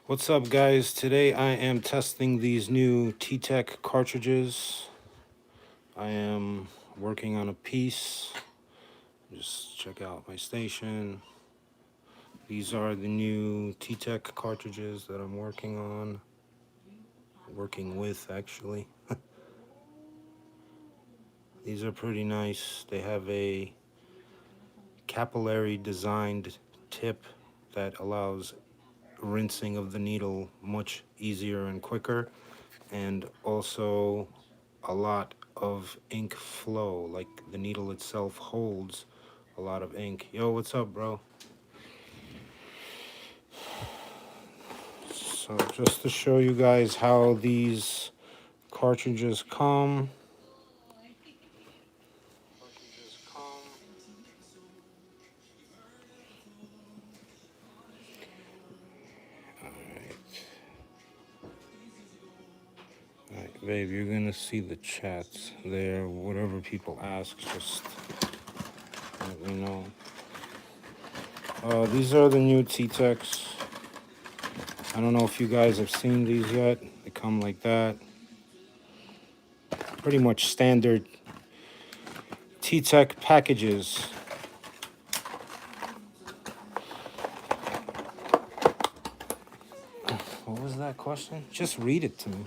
What's up, guys? Today I am testing these new Ttech cartridges. I am working on a piece. Just check out my station. These are the new Ttech cartridges that I'm working with actually. These are pretty nice. They have a capillary designed tip that allows rinsing of the needle much easier and quicker, and also a lot of ink flow. Like the needle itself holds a lot of ink. Yo, what's up, bro? So just to show you guys how these cartridges come. Alright, babe, you're gonna see the chats there. Whatever people ask, just let me know. These are the new Ttechs. I don't know if you guys have seen these yet. They come like that. Pretty much standard Ttech packages. What was that question? Just read it to me.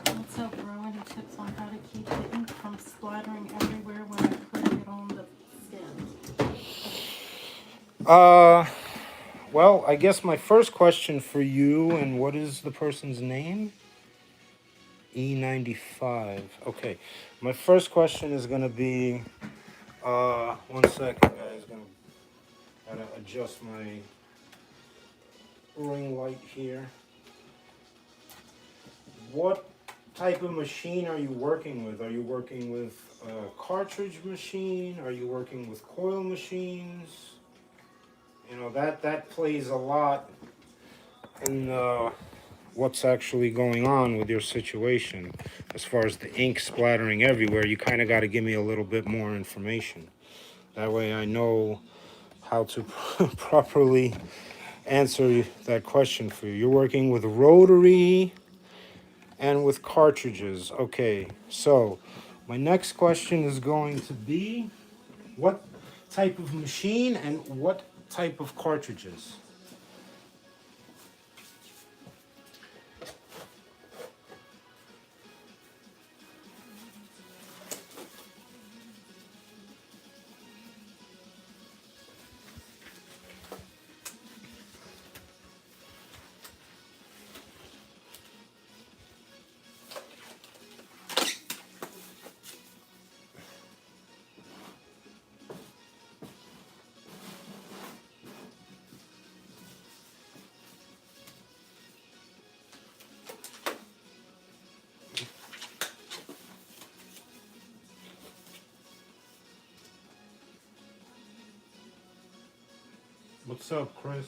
What's up, bro? Any tips on how to keep the ink from splattering everywhere when I put it on the skin? Well, I guess my first question for you, and what is the person's name? E95. Okay. My first question is gonna be, one second, guys. Gotta adjust my ring light here. What type of machine are you working with? Are you working with a cartridge machine? Are you working with coil machines? You know, that plays a lot in what's actually going on with your situation. As far as the ink splattering everywhere, you kind of got to give me a little bit more information. That way I know how to properly answer that question for you. You're working with rotary and with cartridges. Okay, so my next question is going to be, what type of machine and what type of cartridges? What's up, Chris?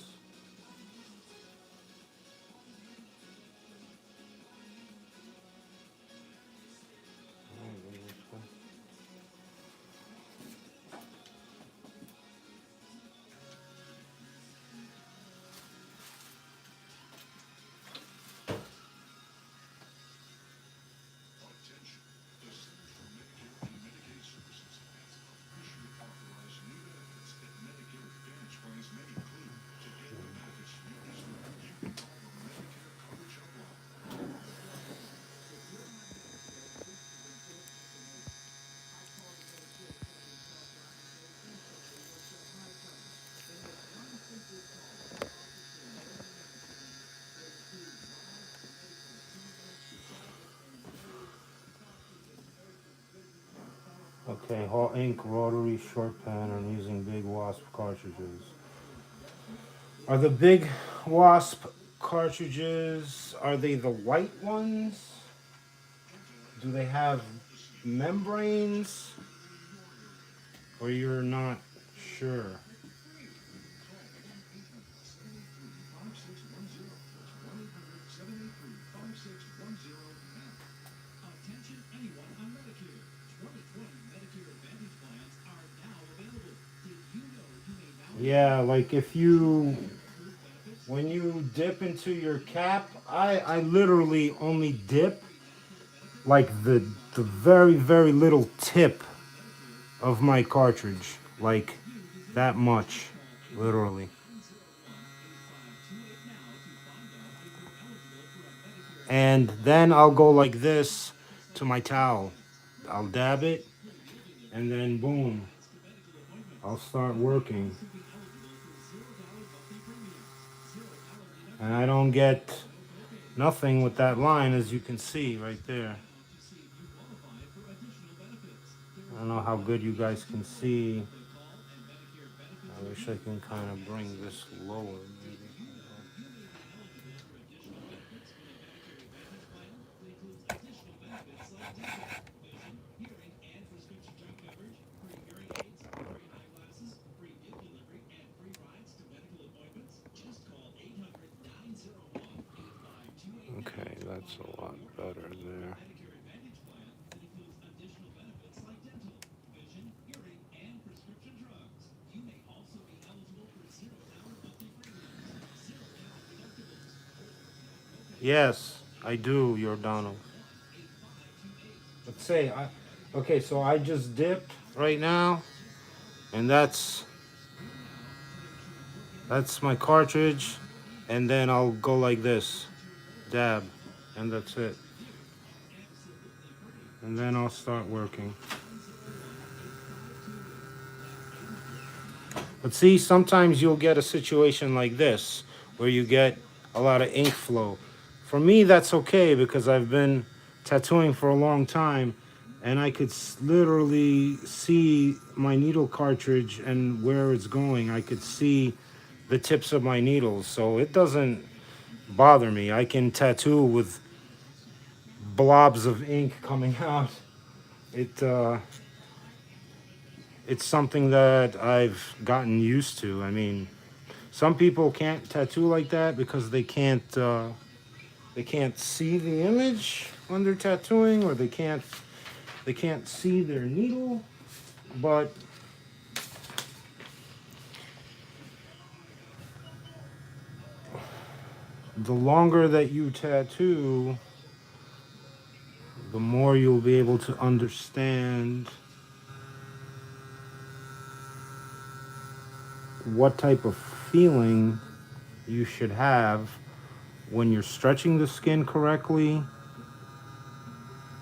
Okay, Hall Ink rotary short pen. I'm using big wasp cartridges. Are the big wasp cartridges, are they the white ones? Do they have membranes? Or you're not sure? Yeah, like if you when you dip into your cap, I literally only dip like the very, very little tip of my cartridge. Like that much, literally. And then I'll go like this to my towel. I'll dab it, and then boom, I'll start working. And I don't get nothing with that line, as you can see right there. I don't know how good you guys can see. I wish I can kind of bring this lower, maybe. Okay, that's a lot better there. Yes, I do, Giordano. Let's say okay, so I just dipped right now, and that's my cartridge, and then I'll go like this, dab, and that's it. And then I'll start working. But see, sometimes you'll get a situation like this where you get a lot of ink flow. For me, that's okay because I've been tattooing for a long time, and I could literally see my needle cartridge and where it's going. I could see the tips of my needles, so it doesn't bother me. I can tattoo with blobs of ink coming out. It's something that I've gotten used to. I mean, some people can't tattoo like that because they can't see the image when they're tattooing, or they can't see their needle. But the longer that you tattoo, the more you'll be able to understand what type of feeling you should have when you're stretching the skin correctly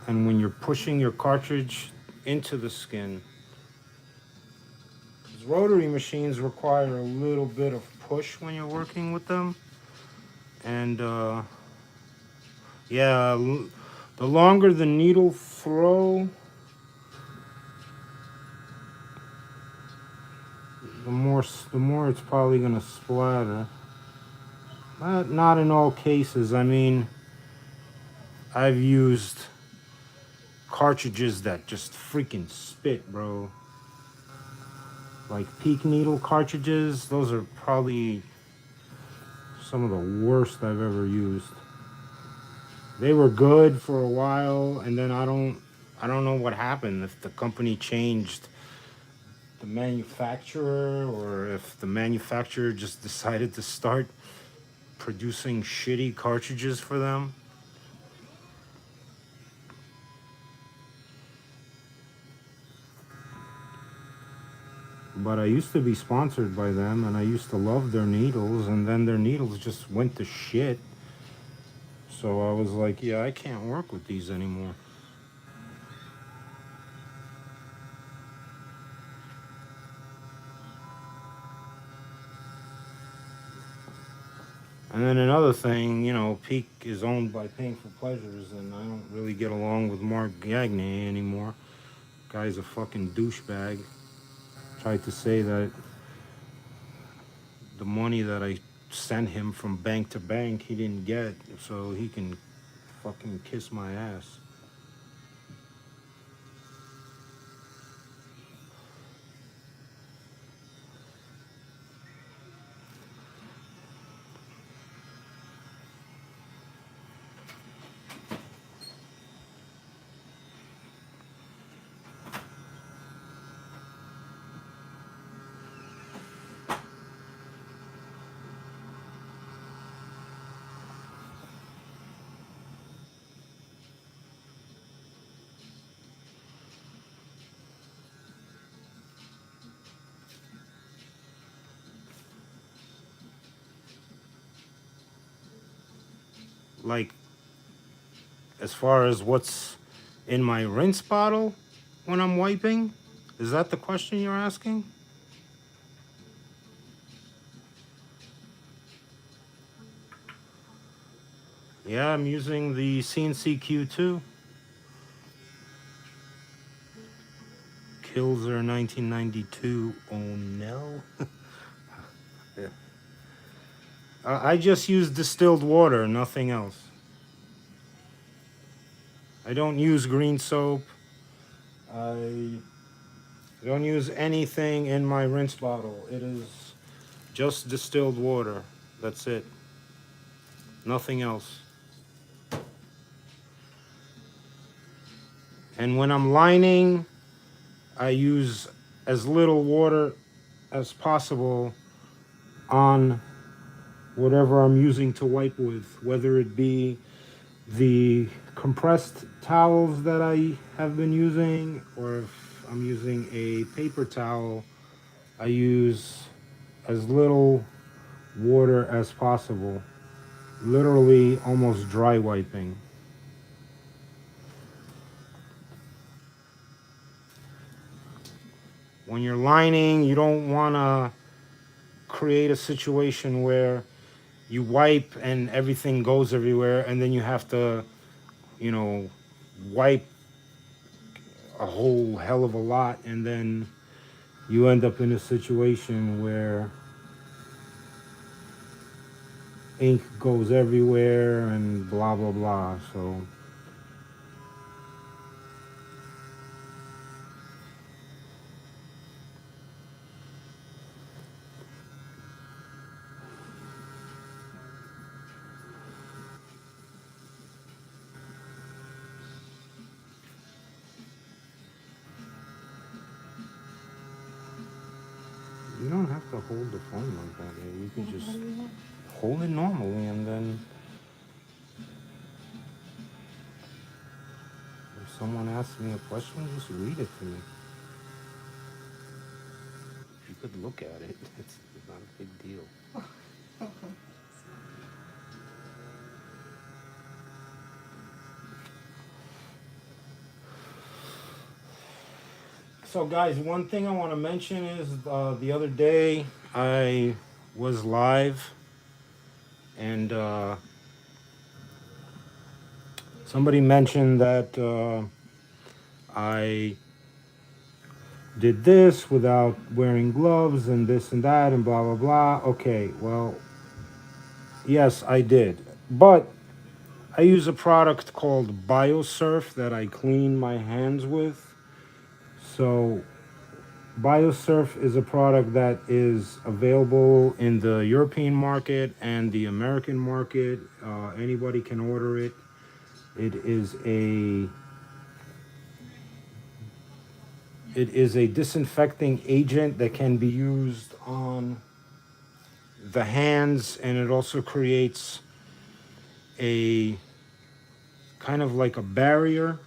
and when you're pushing your cartridge into the skin. Because rotary machines require a little bit of push when you're working with them. And yeah, the longer the needle throw, the more it's probably gonna splatter. Not in all cases. I mean, I've used cartridges that just freaking spit, bro. Like peak needle cartridges, those are probably some of the worst I've ever used. They were good for a while, and then I don't know what happened. If the company changed the manufacturer, or if the manufacturer just decided to start producing shitty cartridges for them. But I used to be sponsored by them, and I used to love their needles, and then their needles just went to shit. So I was like, yeah, I can't work with these anymore. And then another thing, you know, Peak is owned by Painful Pleasures, and I don't really get along with Mark Gagne anymore. Guy's a fucking douchebag. Tried to say that the money that I sent him from bank to bank he didn't get, so he can fucking kiss my ass. Like, as far as what's in my rinse bottle when I'm wiping? Is that the question you're asking? Yeah, I'm using the CNC Q2. Kilzer 1992 O'Neill. Yeah. I just use distilled water, nothing else. I don't use green soap. I don't use anything in my rinse bottle. It is just distilled water. That's it. Nothing else. And when I'm lining, I use as little water as possible on whatever I'm using to wipe with, whether it be the compressed towels that I have been using, or if I'm using a paper towel, I use as little water as possible. Literally almost dry wiping. When you're lining, you don't want to create a situation where you wipe and everything goes everywhere, and then you have to, you know, wipe a whole hell of a lot, and then you end up in a situation where ink goes everywhere and blah blah blah. So you don't have to hold the phone like that. You can just hold it normally, and then if someone asks me a question, just read it to me. You could look at it. It's not a big deal. So guys, one thing I want to mention is the other day I was live, and somebody mentioned that I did this without wearing gloves and this and that and blah blah blah. Okay, well, yes, I did, but I use a product called BioSurf that I clean my hands with. So BioSurf is a product that is available in the European market and the American market. Anybody can order it. It is a disinfecting agent that can be used on the hands, and it also creates a kind of like a barrier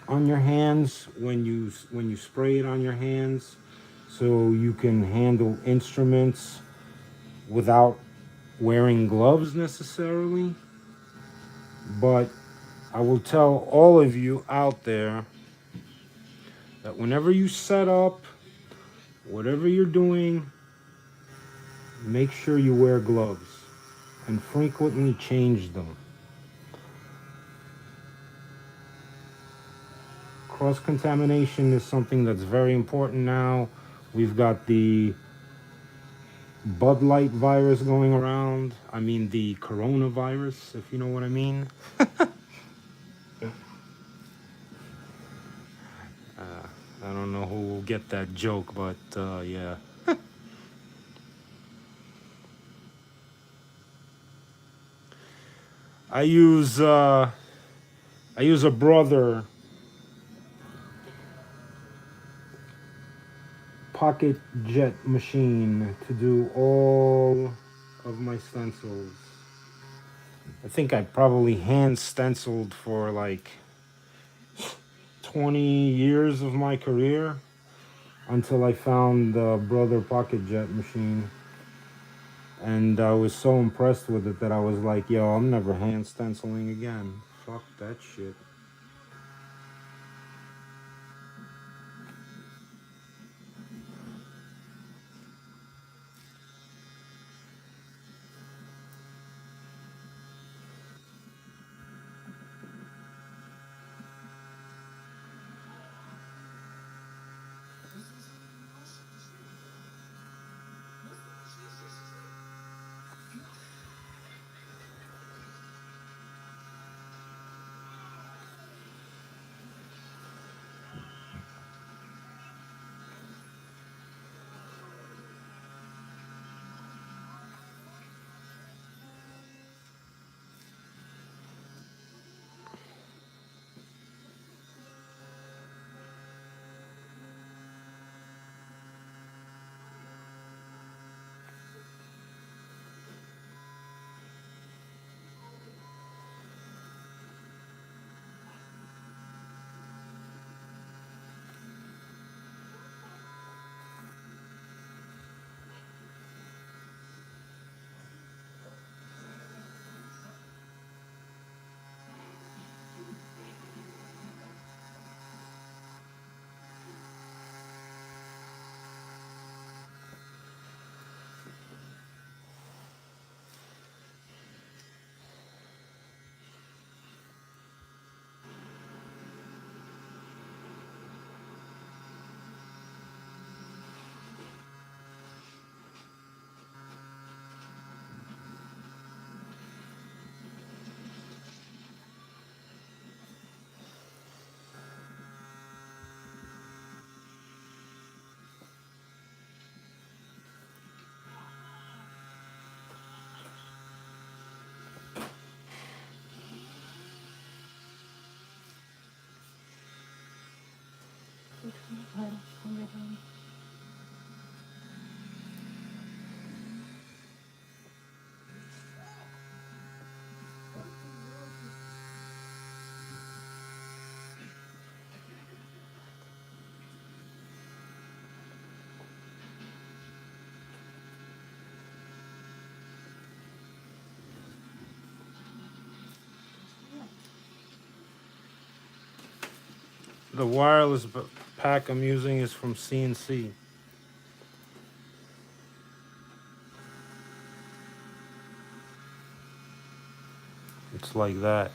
on your hands when you spray it on your hands, so you can handle instruments without wearing gloves necessarily. But I will tell all of you out there that whenever you set up whatever you're doing, make sure you wear gloves and frequently change them. Cross-contamination is something that's very important now. We've got the Bud Light virus going around. I mean the coronavirus, if you know what I mean. I don't know who will get that joke, but yeah. I use a Brother Pocket Jet machine to do all of my stencils. I think I probably hand stenciled for like 20 years of my career until I found the Brother Pocket Jet machine. And I was so impressed with it that I was like, yo, I'm never hand stenciling again. Fuck that shit. The wireless pack I'm using is from CNC. It's like that.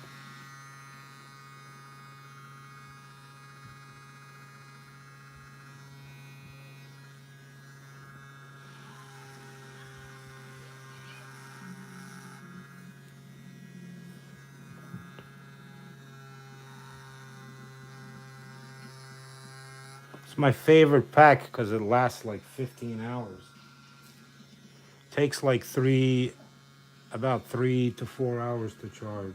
It's my favorite pack because it lasts like 15 hours. Takes like about 3 to 4 hours to charge.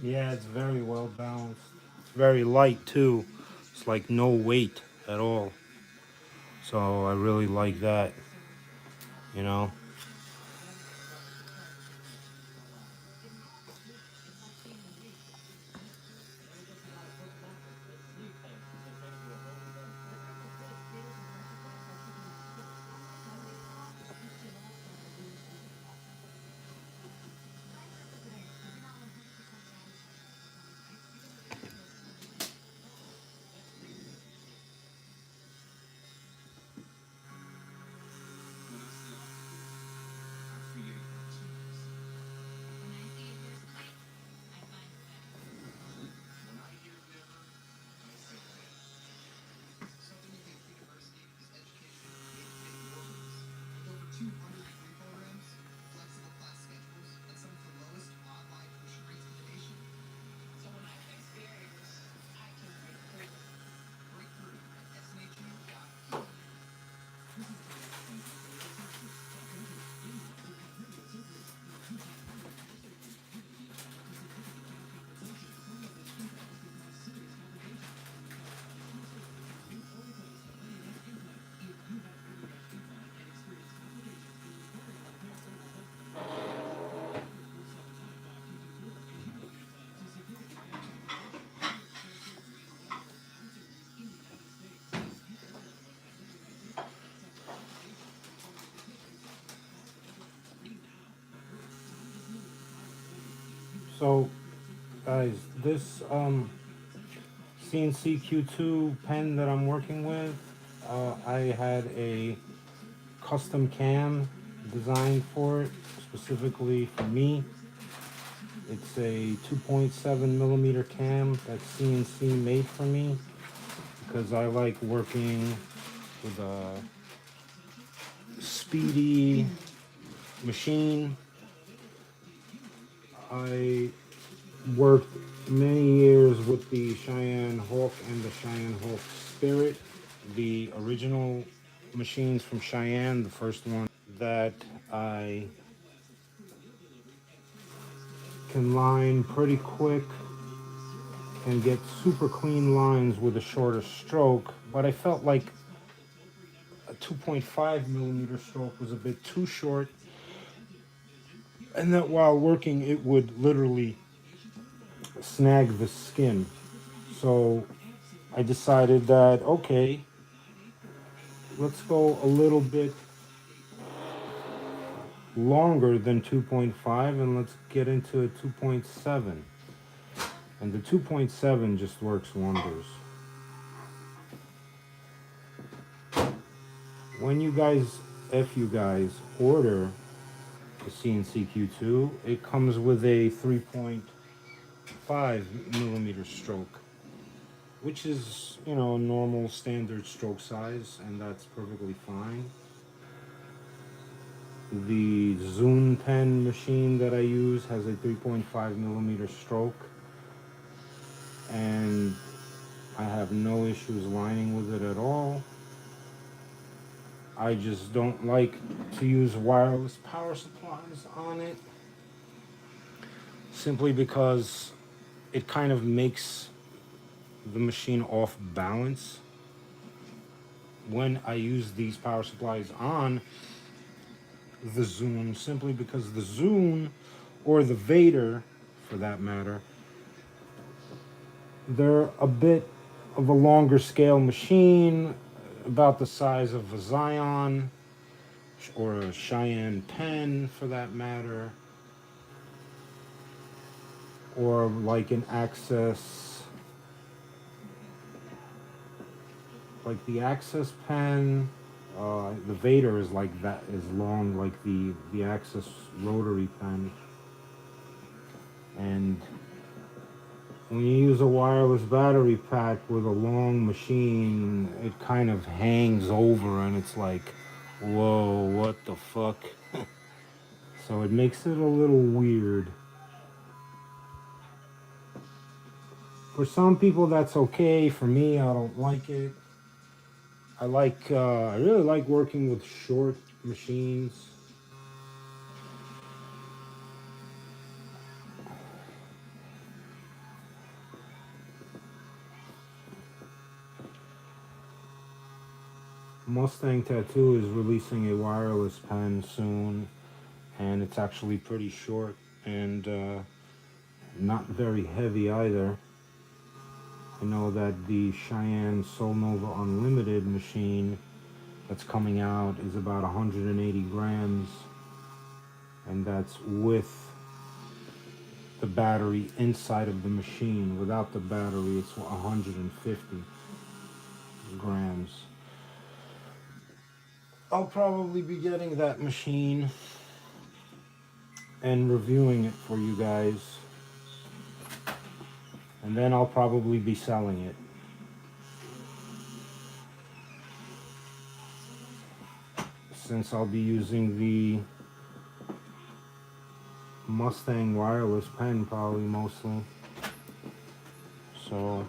Yeah, it's very well balanced. It's very light too. It's like no weight at all. So I really like that, you know. So guys, this CNC Q2 pen that I'm working with, I had a custom cam designed for it specifically for me. It's a 2.7 millimeter cam that CNC made for me because I like working with a speedy machine. I worked many years with the Cheyenne Hawk and the Cheyenne Hawk Spirit, the original machines from Cheyenne, the first one that I can line pretty quick and get super clean lines with a shorter stroke, but I felt like a 2.5 millimeter stroke was a bit too short, and that while working it would literally snag the skin. So I decided that, okay, let's go a little bit longer than 2.5 and let's get into a 2.7. And the 2.7 just works wonders. When you guys, if you guys order the CNC Q2, it comes with a 3.5 millimeter stroke, which is, you know, normal standard stroke size, and that's perfectly fine. The Zune pen machine that I use has a 3.5 millimeter stroke, and I have no issues lining with it at all. I just don't like to use wireless power supplies on it, simply because it kind of makes the machine off balance when I use these power supplies on the Zune, simply because the Zune, or the Vader for that matter, they're a bit of a longer scale machine, about the size of a Zion or a Cheyenne pen for that matter, or like an Access, like the Access pen. The Vader is like that, is long like the Access rotary pen, and when you use a wireless battery pack with a long machine, it kind of hangs over and it's like, whoa, what the fuck? So it makes it a little weird. For some people that's okay. For me, I don't like it. I really like working with short machines. Mustang Tattoo is releasing a wireless pen soon, and it's actually pretty short and not very heavy either. I know that the Cheyenne Soul Nova Unlimited machine that's coming out is about 180 grams, and that's with the battery inside of the machine. Without the battery, it's 150 grams. I'll probably be getting that machine and reviewing it for you guys, and then I'll probably be selling it. Since I'll be using the Mustang wireless pen probably mostly. So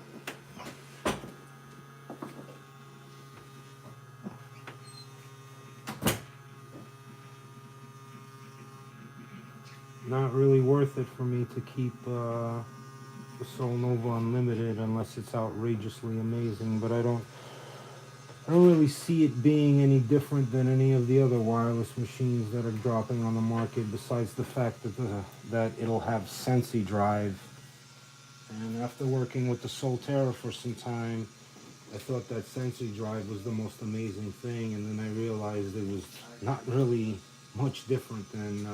not really worth it for me to keep the Soul Nova Unlimited unless it's outrageously amazing, but I don't really see it being any different than any of the other wireless machines that are dropping on the market, besides the fact that that it'll have Sensi drive. And after working with the Solterra for some time, I thought that Sensi drive was the most amazing thing, and then I realized it was not really much different than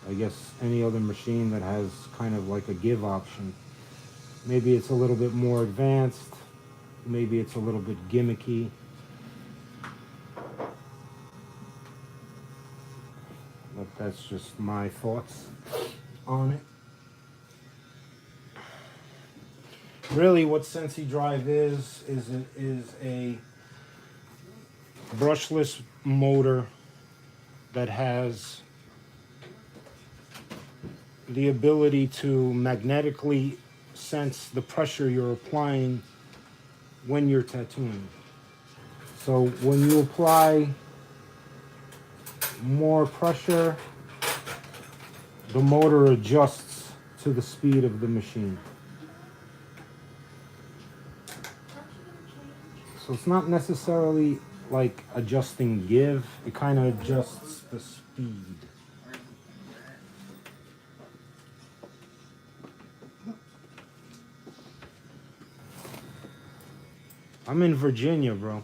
I guess any other machine that has kind of like a give option. Maybe it's a little bit more advanced, maybe it's a little bit gimmicky. But that's just my thoughts on it. Really what Sensi Drive is a brushless motor that has the ability to magnetically sense the pressure you're applying when you're tattooing. So when you apply more pressure, the motor adjusts to the speed of the machine. So it's not necessarily like adjusting give, it kind of adjusts the speed. I'm in Virginia, bro.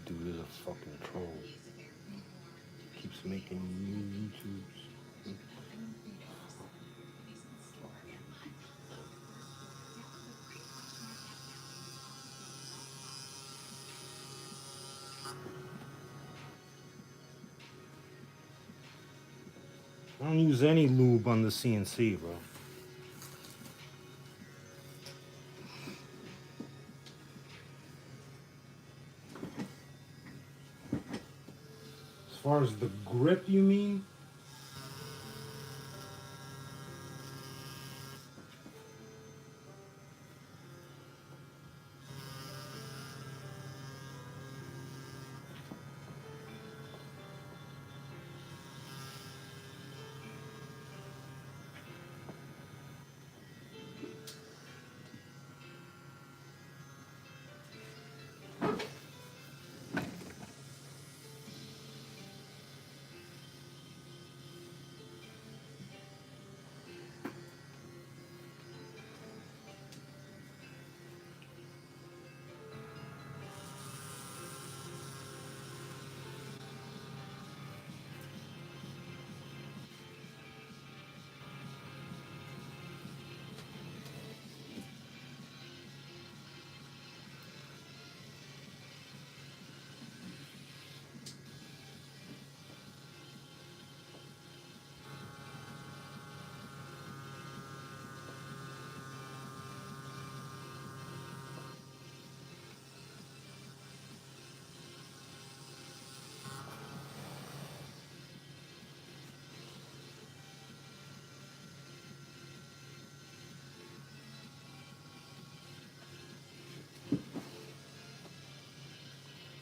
dude is a fucking troll. Keeps making new YouTubes. I don't use any lube on the CNC, bro. As far as the grip, you mean?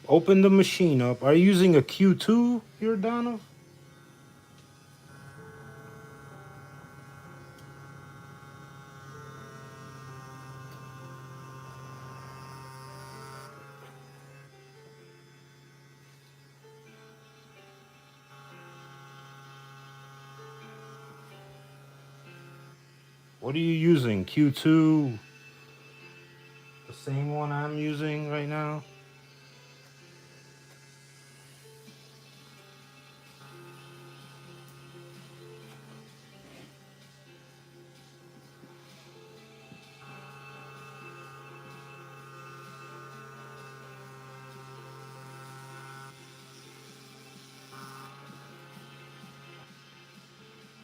Open the machine up. Are you using a Q2 here, Donald? What are you using? Q2? The same one I'm using right now?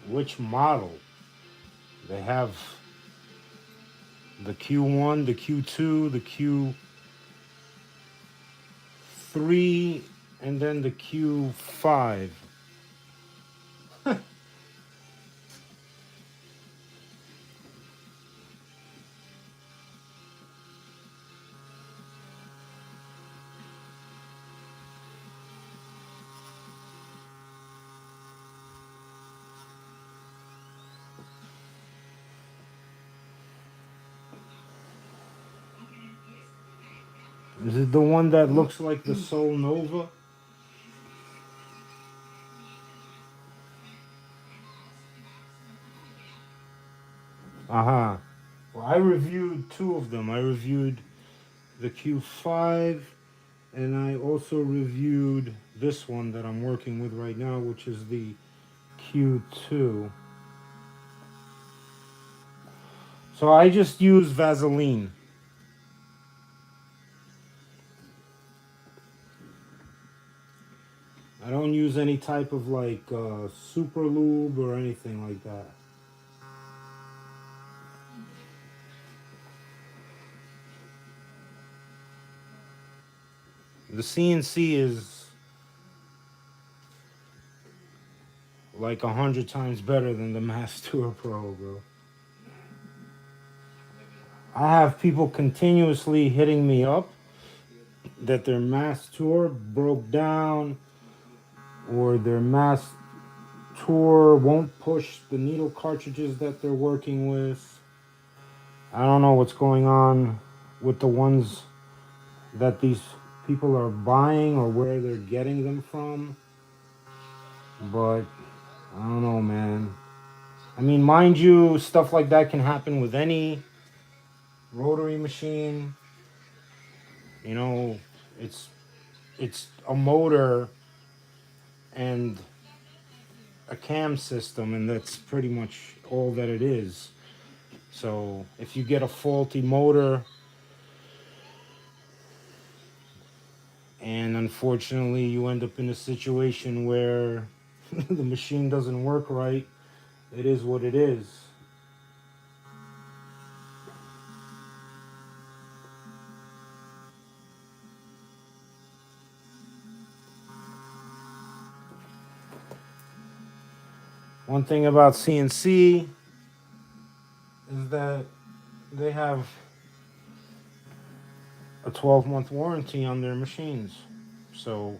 Which model? They have the Q1, the Q2, the Q3, and then the Q5. Is it the one that looks like the Soul Nova? Uh-huh. Well, I reviewed two of them. I reviewed the Q5, and I also reviewed this one that I'm working with right now, which is the Q2. So I just use Vaseline. I don't use any type of like super lube or anything like that. The CNC is like 100 times better than the Mass Tour Pro, bro. I have people continuously hitting me up that their Mass Tour broke down or their Mass Tour won't push the needle cartridges that they're working with. I don't know what's going on with the ones that these people are buying or where they're getting them from. But I don't know, man. I mean, mind you, stuff like that can happen with any rotary machine. You know, it's it's a motor and a cam system, and that's pretty much all that it is. So if you get a faulty motor, and unfortunately you end up in a situation where the machine doesn't work right, it is what it is. One thing about CNC is that they have a 12-month warranty on their machines. So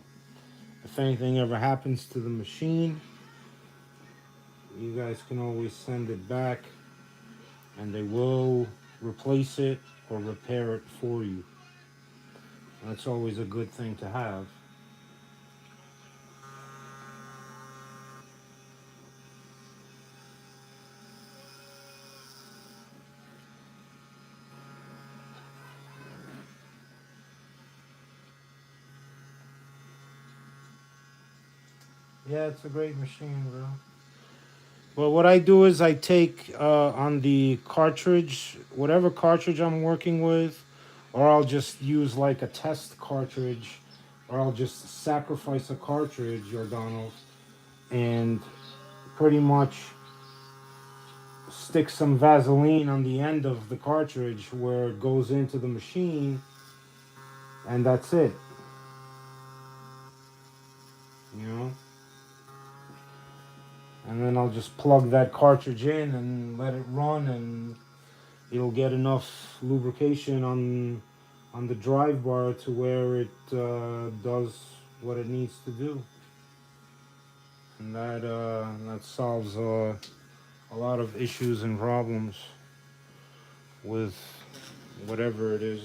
if anything ever happens to the machine, you guys can always send it back and they will replace it or repair it for you. That's always a good thing to have. Yeah, it's a great machine, bro. Well, what I do is I take on the cartridge, whatever cartridge I'm working with, or I'll just use like a test cartridge, or I'll just sacrifice a cartridge, Jordanos, and pretty much stick some Vaseline on the end of the cartridge where it goes into the machine, and that's it. You know? And then I'll just plug that cartridge in and let it run, and it'll get enough lubrication on the drive bar to where it does what it needs to do, and that solves a lot of issues and problems with whatever it is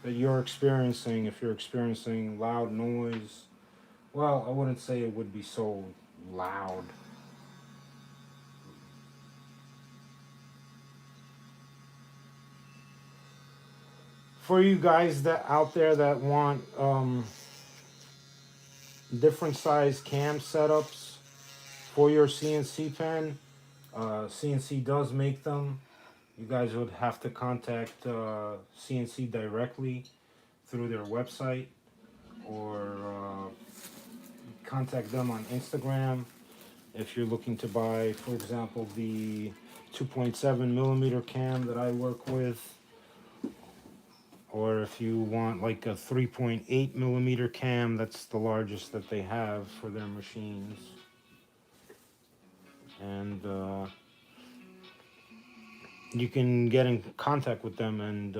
that you're experiencing. If you're experiencing loud noise, well, I wouldn't say it would be so loud. For you guys that out there that want different size cam setups for your CNC pen, CNC does make them. You guys would have to contact CNC directly through their website, or contact them on Instagram if you're looking to buy, for example, the 2.7 millimeter cam that I work with, or if you want like a 3.8 millimeter cam. That's the largest that they have for their machines. And you can get in contact with them, and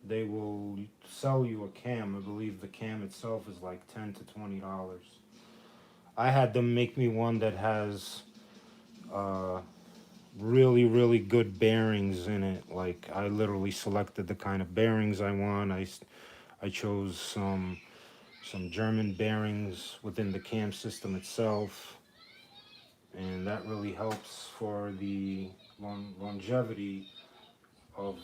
they will sell you a cam. I believe the cam itself is like $10 to $20. I had them make me one that has really, really good bearings in it. Like, I literally selected the kind of bearings I want. I chose some German bearings within the cam system itself, and that really helps for the longevity of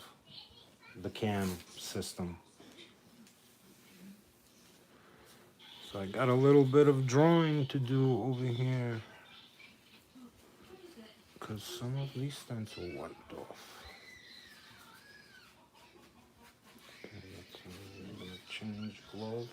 the cam system. So I got a little bit of drawing to do over here, because some of these stencils wiped off. I'm gonna change gloves.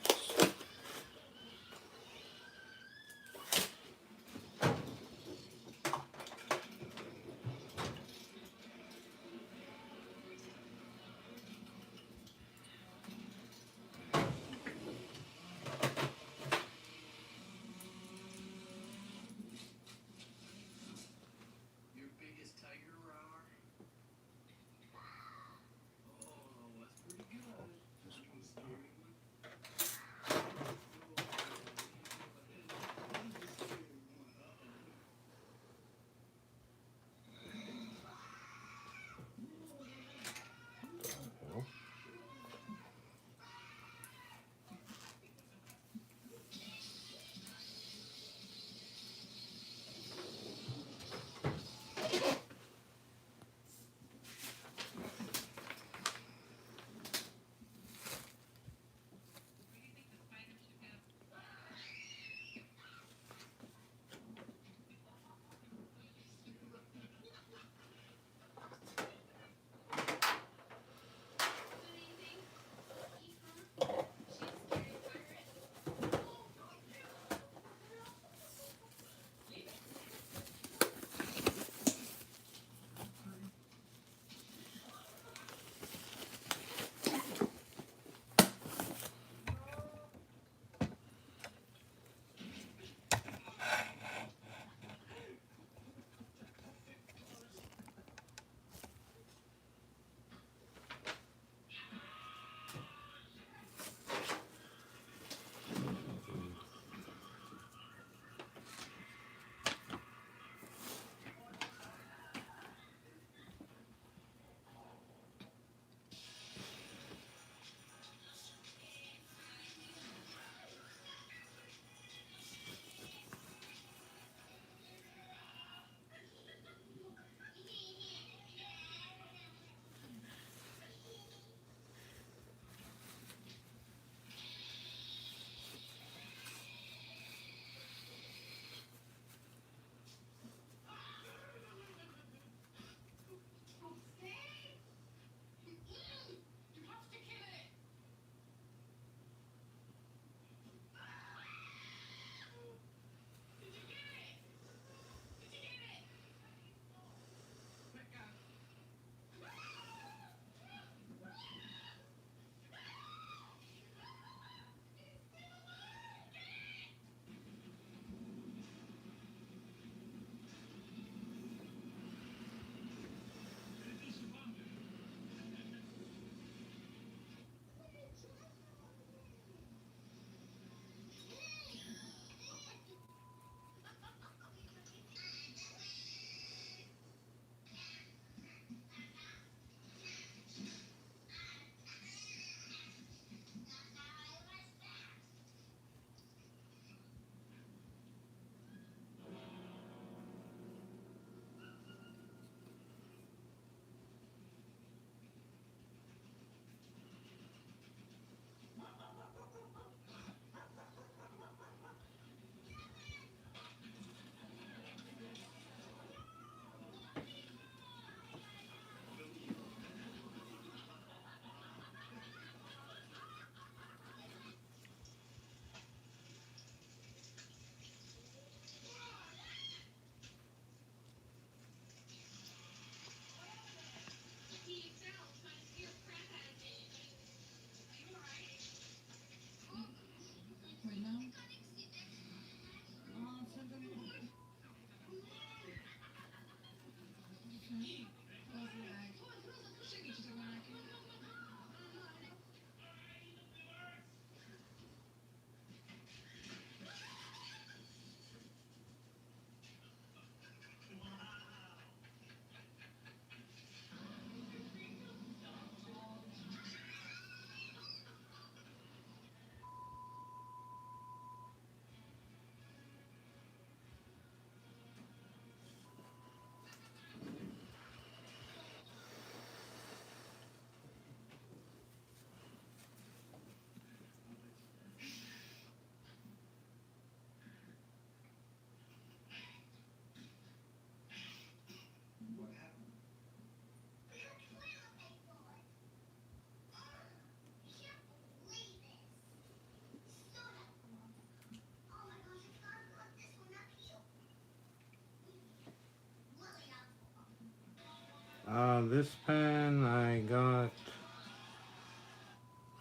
This pen I got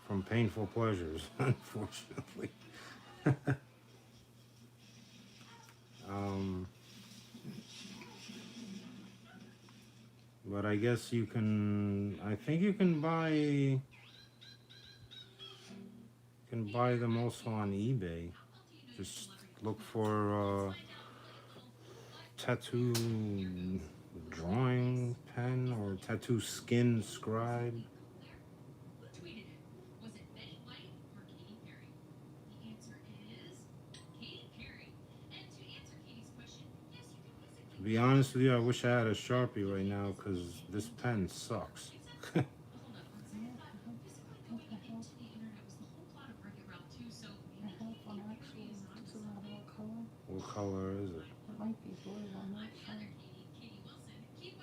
from Painful Pleasures, unfortunately. um, but I guess you can. I think you can buy them also on eBay. Just look for tattoo drawing pen or tattoo skin scribe. To be honest with you, I wish I had a Sharpie right now because this pen sucks. What color is it? It might be blue, I'm not sure.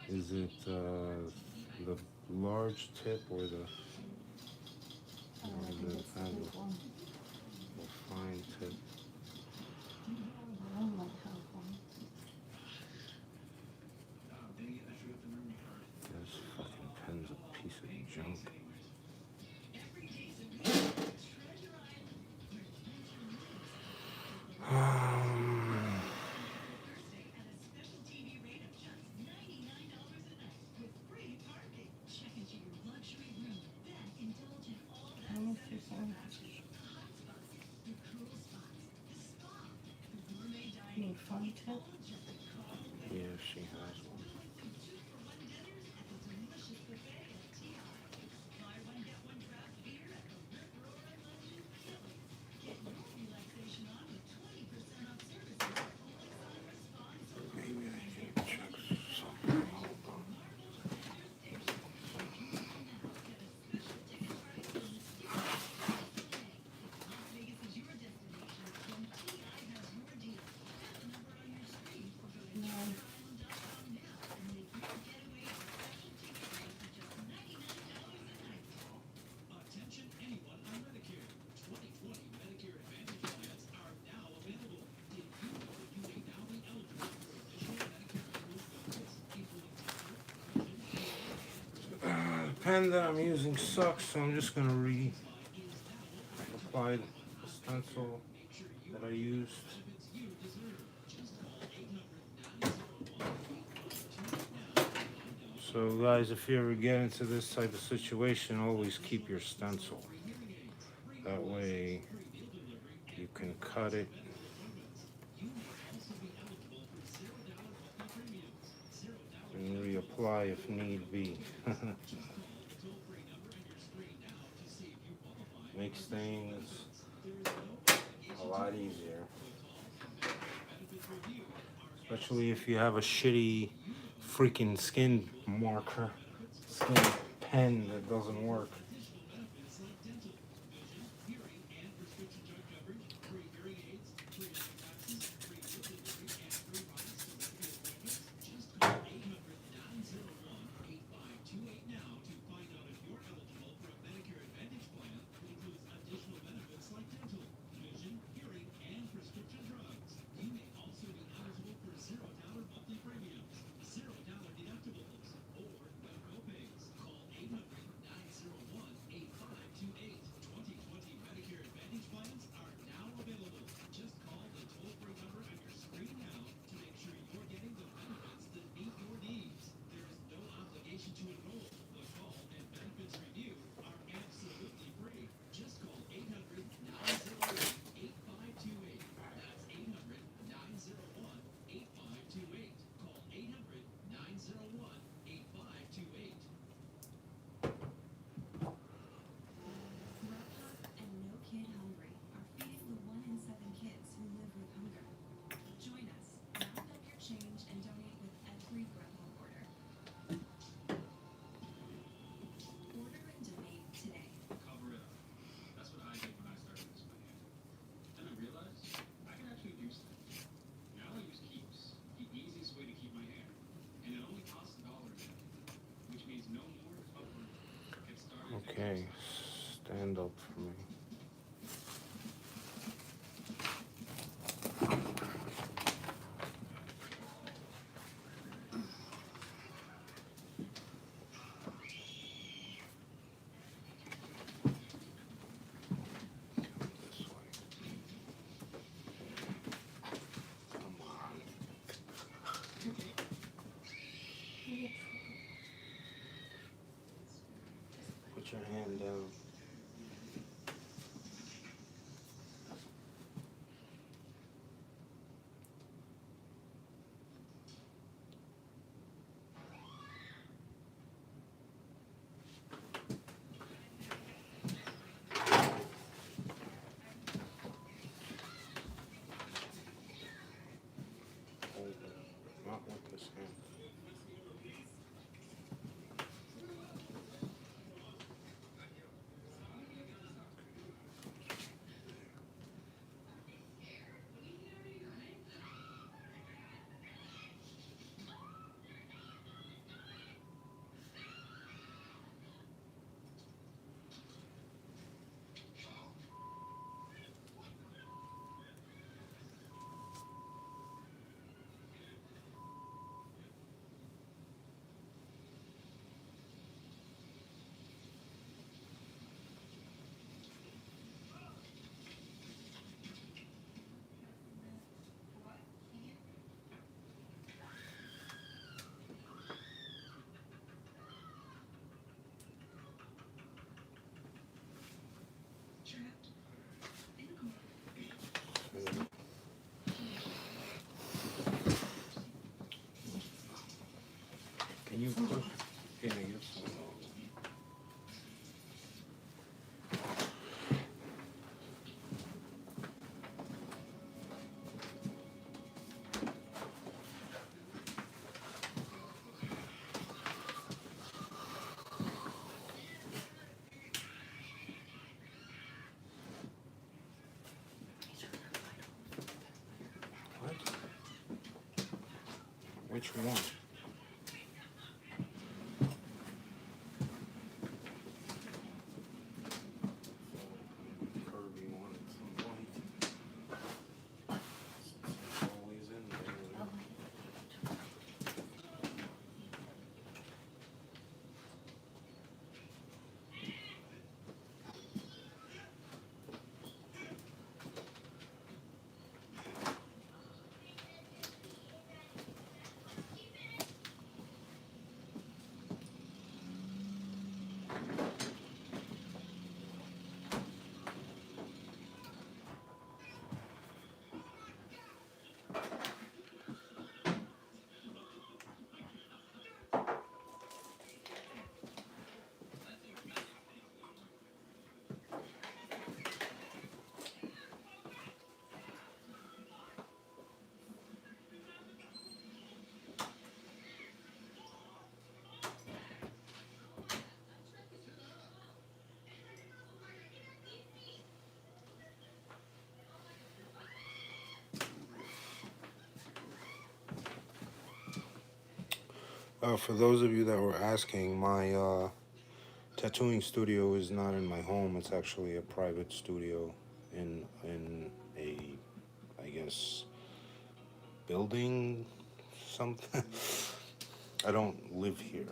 Is it the large tip or the I think it's the big one. fine tip? I might have one. This fucking pen's a piece of junk. Let me see some. You need fun tip? Yeah, she has one. Maybe I can check something. Hold on. No. The pen that I'm using sucks, so I'm just gonna reapply the stencil that I used. So guys, if you ever get into this type of situation, always keep your stencil. That way you can cut it and reapply if need be. Makes things a lot easier. Especially if you have a shitty freaking skin pen that doesn't work. Okay, stand up for me. What this is. Can you push? Yeah, you're fine. What? Which one? Kirby wanted some white. It's always in there. For those of you that were asking, my tattooing studio is not in my home. It's actually a private studio in a, I guess, building, something. I don't live here.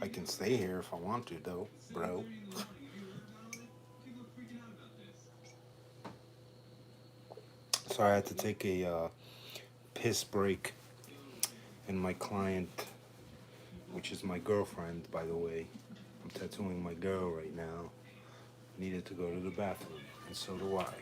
I can stay here if I want to, though, bro. So I had to take a piss break, and my client, which is my girlfriend, by the way, I'm tattooing my girl right now, needed to go to the bathroom, and so do I.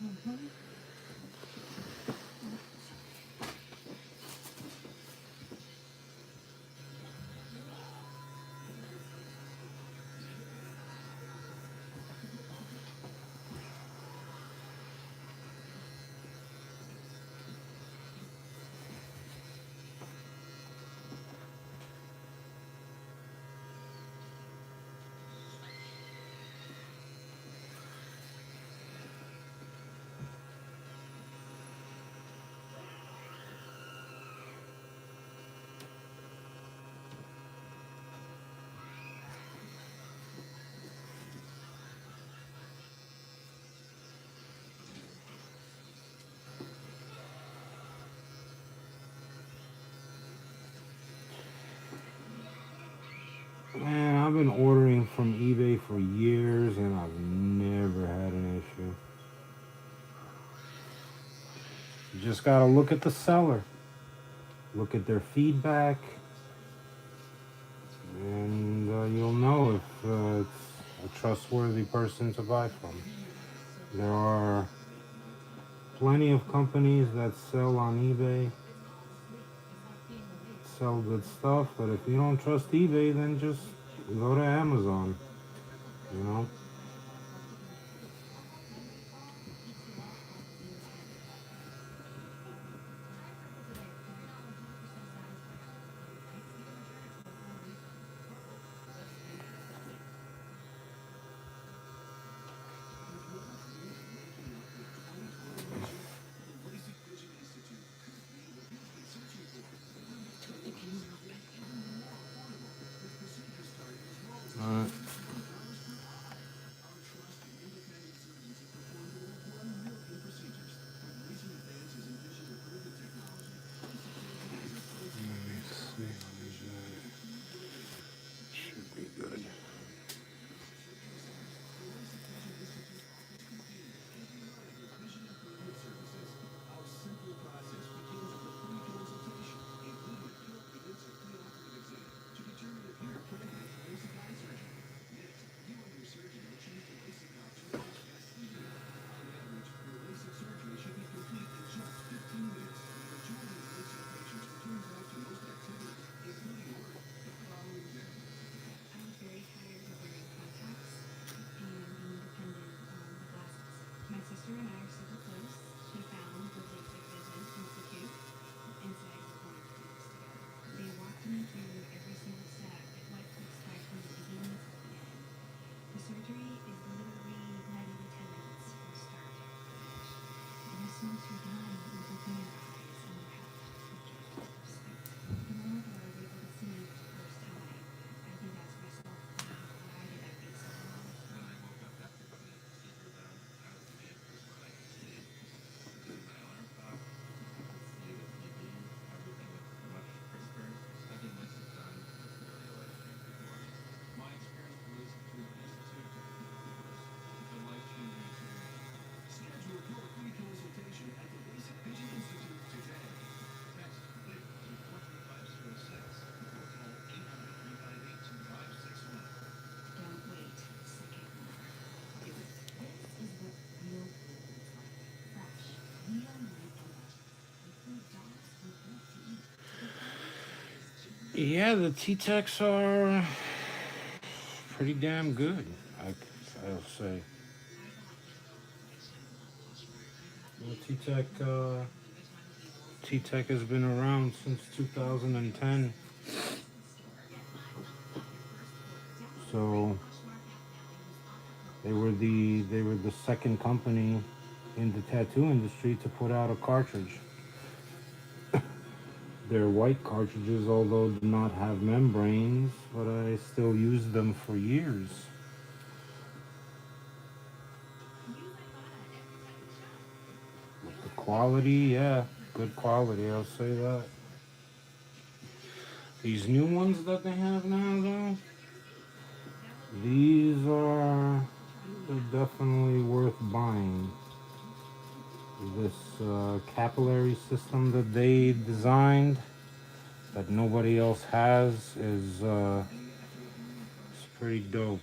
Mhm. Man, I've been ordering from eBay for years and I've never had an issue. You just gotta look at the seller, look at their feedback, and you'll know if it's a trustworthy person to buy from. There are plenty of companies that sell on eBay, sell good stuff, but if you don't trust eBay, then just go to Amazon, you know? Alright. Should be good. Yeah, the Ttechs are pretty damn good, I'll say. Well, Ttech has been around since 2010, so they were the second company in the tattoo industry to put out a cartridge. They're white cartridges, although do not have membranes, but I still used them for years. The quality, yeah, good quality, I'll say that. These new ones that they have now, though, they're definitely worth buying. This capillary system that they designed that nobody else has is pretty dope.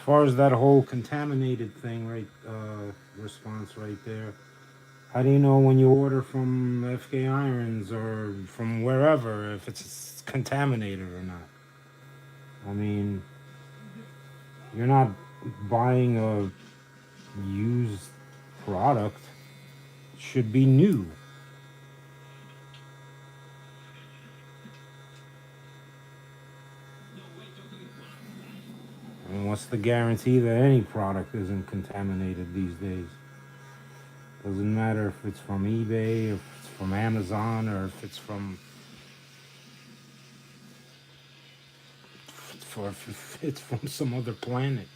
far as that whole contaminated thing, right? Response right there. How do you know when you order from FK Irons or from wherever if it's contaminated or not? I mean, you're not buying a used product. It should be new. I mean, what's the guarantee that any product isn't contaminated these days? Doesn't matter if it's from eBay, if it's from Amazon, or if it's from some other planet.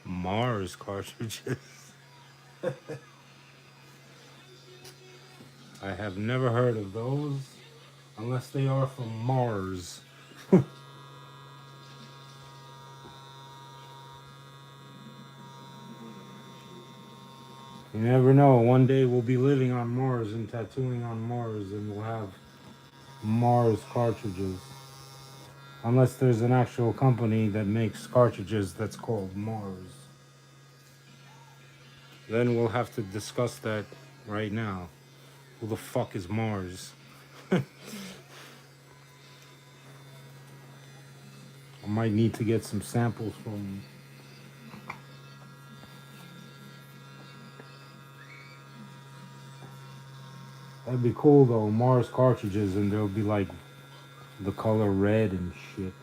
Mars cartridges. I have never heard of those unless they are from Mars. You never know. One day we'll be living on Mars and tattooing on Mars, and we'll have Mars cartridges. Unless there's an actual company that makes cartridges that's called Mars. Then we'll have to discuss that right now. Who the fuck is Mars? I might need to get some samples from. That'd be cool though, Mars cartridges, and they'll be like the color red and shit.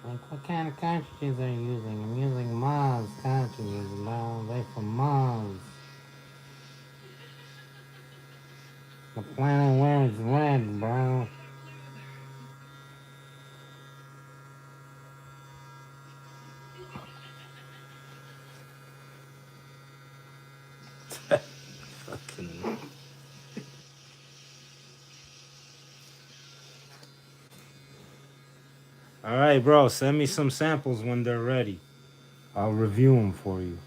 Like, what kind of cartridges are you using? I'm using Mars cartridges, bro. They from Mars. The planet where it's red, bro. Fucking. Alright, bro, send me some samples when they're ready. I'll review them for you.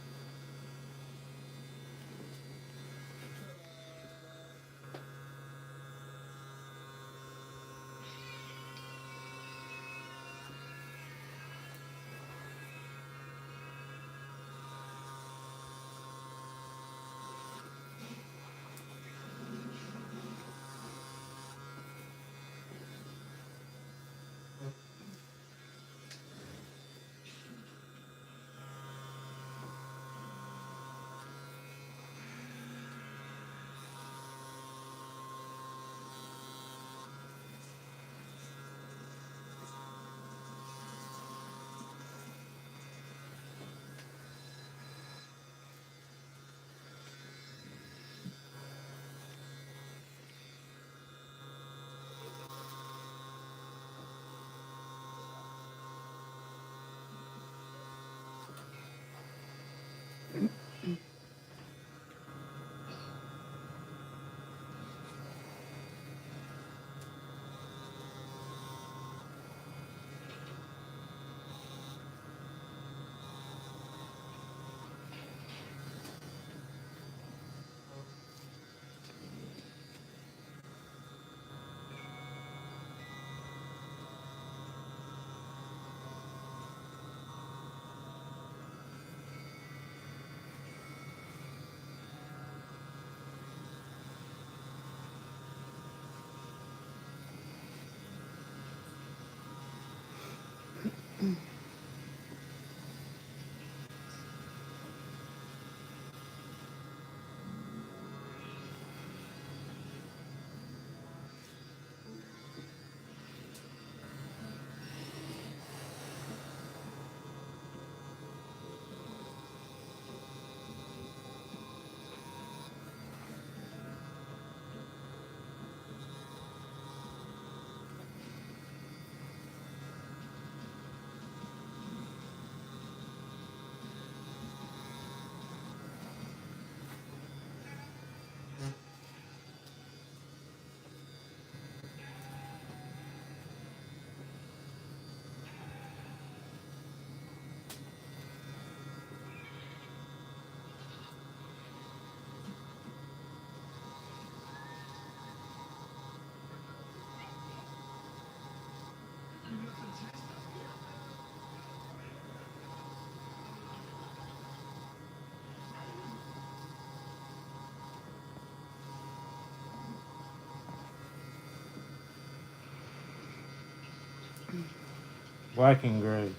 Black and gray.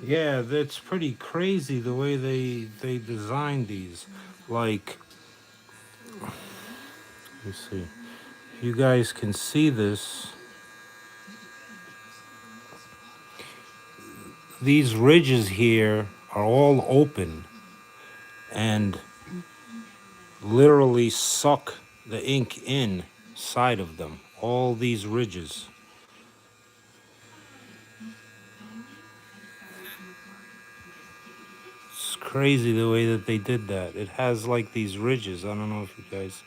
Yeah, that's pretty crazy the way they designed these. Like, let me see. You guys can see this. These ridges here are all open and literally suck the ink inside of them. All these ridges. It's crazy the way that they did that. It has like these ridges. I don't know if you guys.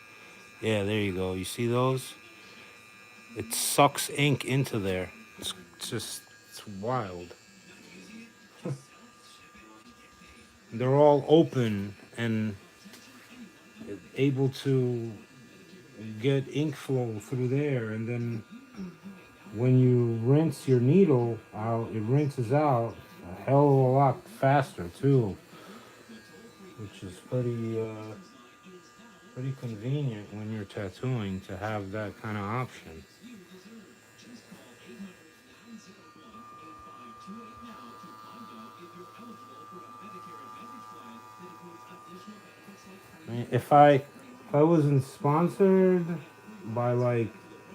Yeah, there you go. You see those? It sucks ink into there. It's just, it's wild. They're all open and able to get ink flow through there. And then when you rinse your needle out, it rinses out a hell of a lot faster too, which is pretty convenient when you're tattooing to have that kind of option. I mean, if I wasn't sponsored by like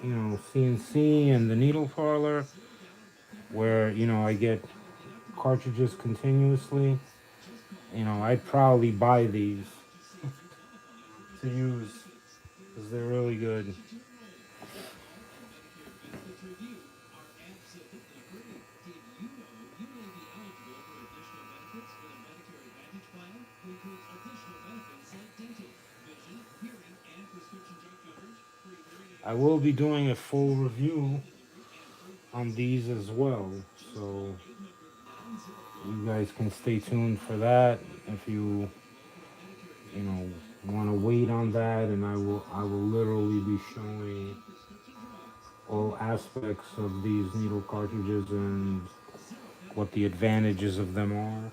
CNC and the needle parlor, where I get cartridges continuously, I'd probably buy these to use because they're really good. I will be doing a full review on these as well, so you guys can stay tuned for that if you know want to wait on that, and I will literally be showing all aspects of these needle cartridges and what the advantages of them are.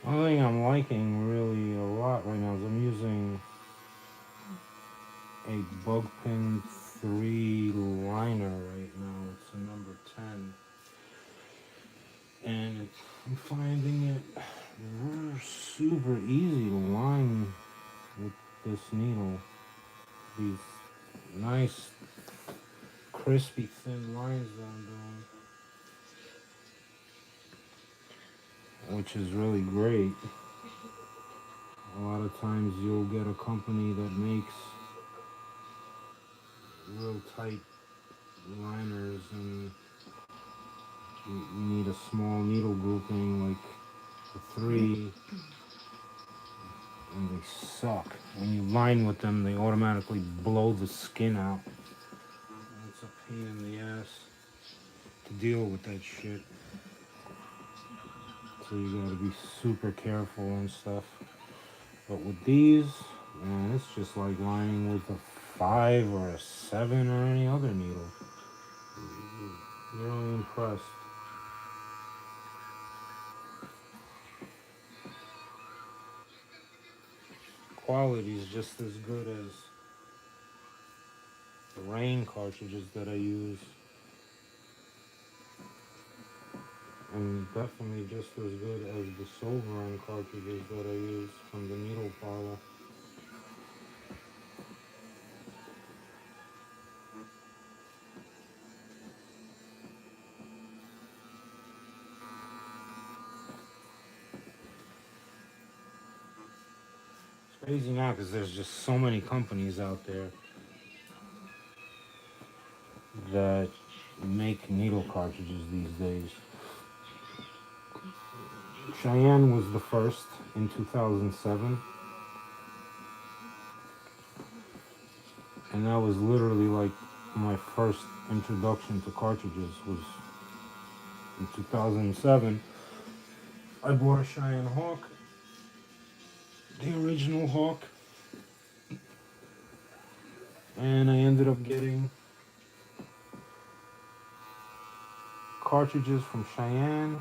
One thing I'm liking really a lot right now is I'm using a bug pin 3 liner right now. It's a number 10. And I'm finding it super easy to line with this needle. These nice, crispy, thin lines that I'm doing, which is really great. A lot of times you'll get a company that makes real tight liners and you need a small needle grouping like a 3, and they suck. When you line with them, they automatically blow the skin out. It's a pain in the ass to deal with that shit. So you gotta be super careful and stuff. But with these, man, it's just like lining with a 5 or a 7 or any other needle. Really impressed. Quality is just as good as the rain cartridges that I use, and definitely just as good as the Silver cartridges that I use from the needle parlor. crazy now because there's just so many companies out there that make needle cartridges these days. Cheyenne was the first in 2007, and that was literally like my first introduction to cartridges was in 2007. I bought a Cheyenne Hawk, the original Hawk, and I ended up getting cartridges from Cheyenne.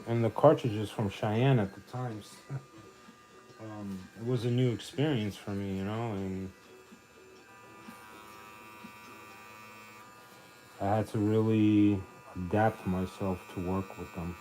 And the cartridges from Cheyenne at the time, it was a new experience for me, you know, and I had to really adapt myself to work with them.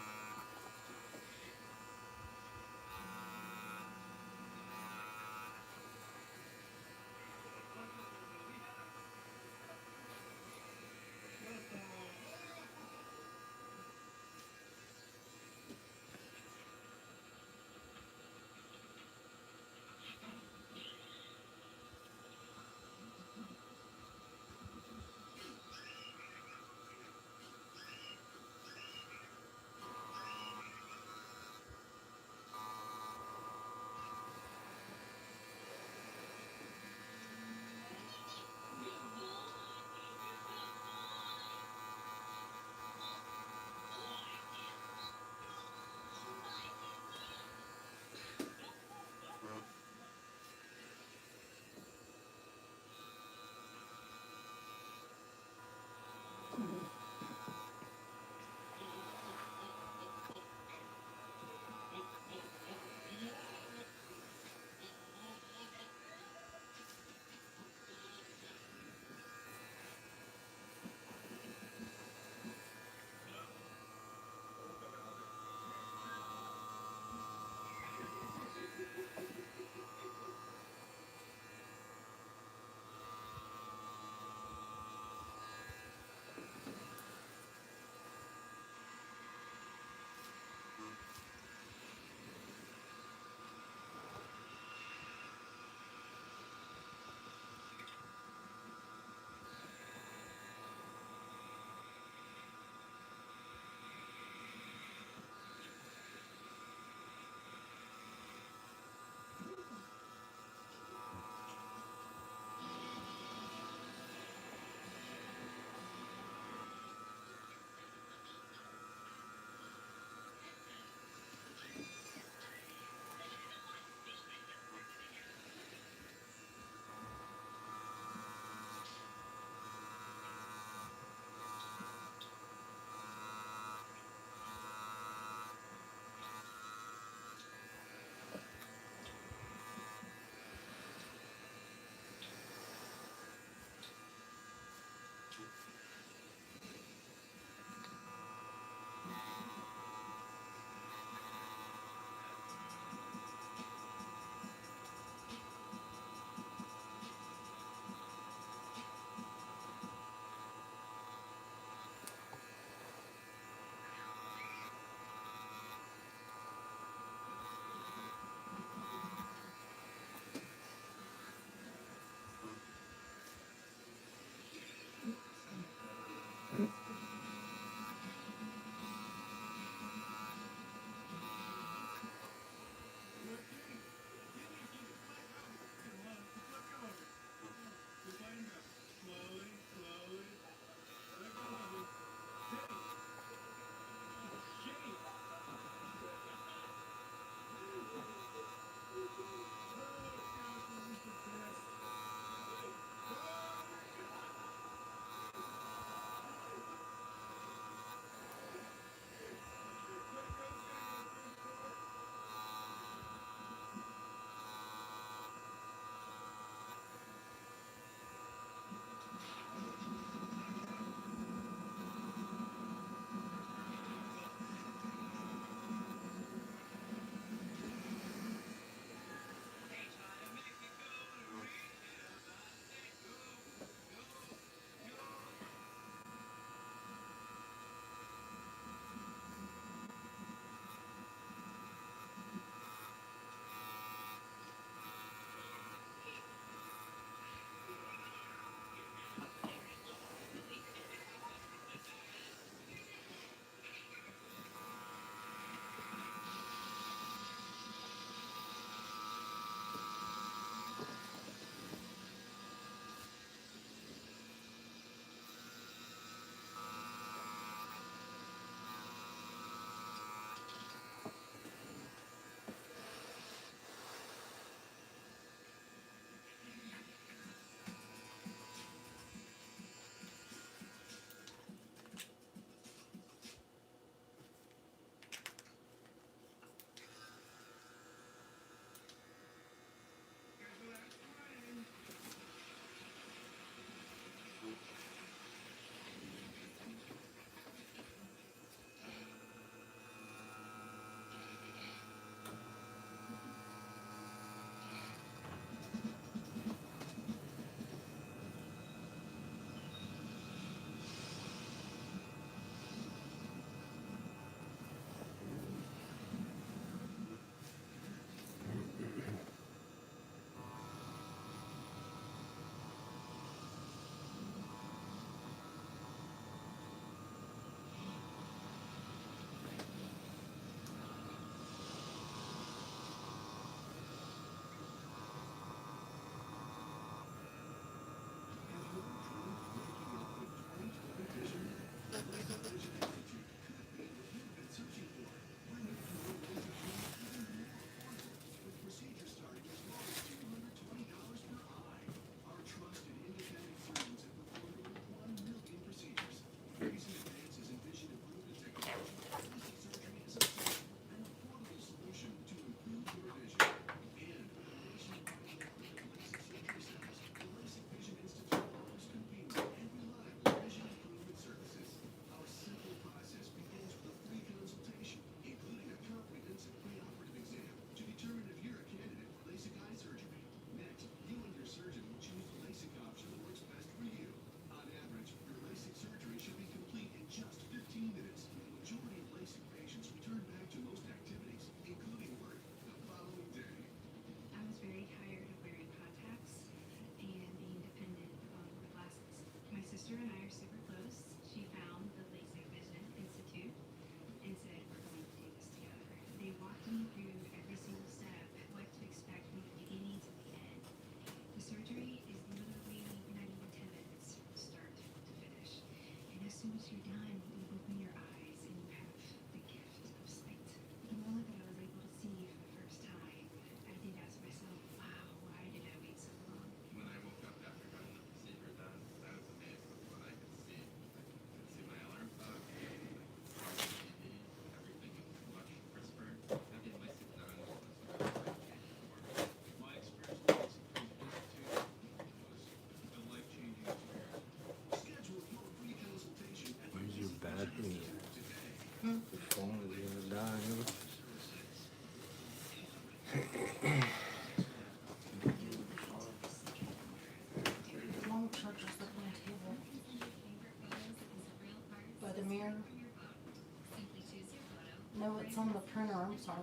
No, it's on the printer. I'm sorry.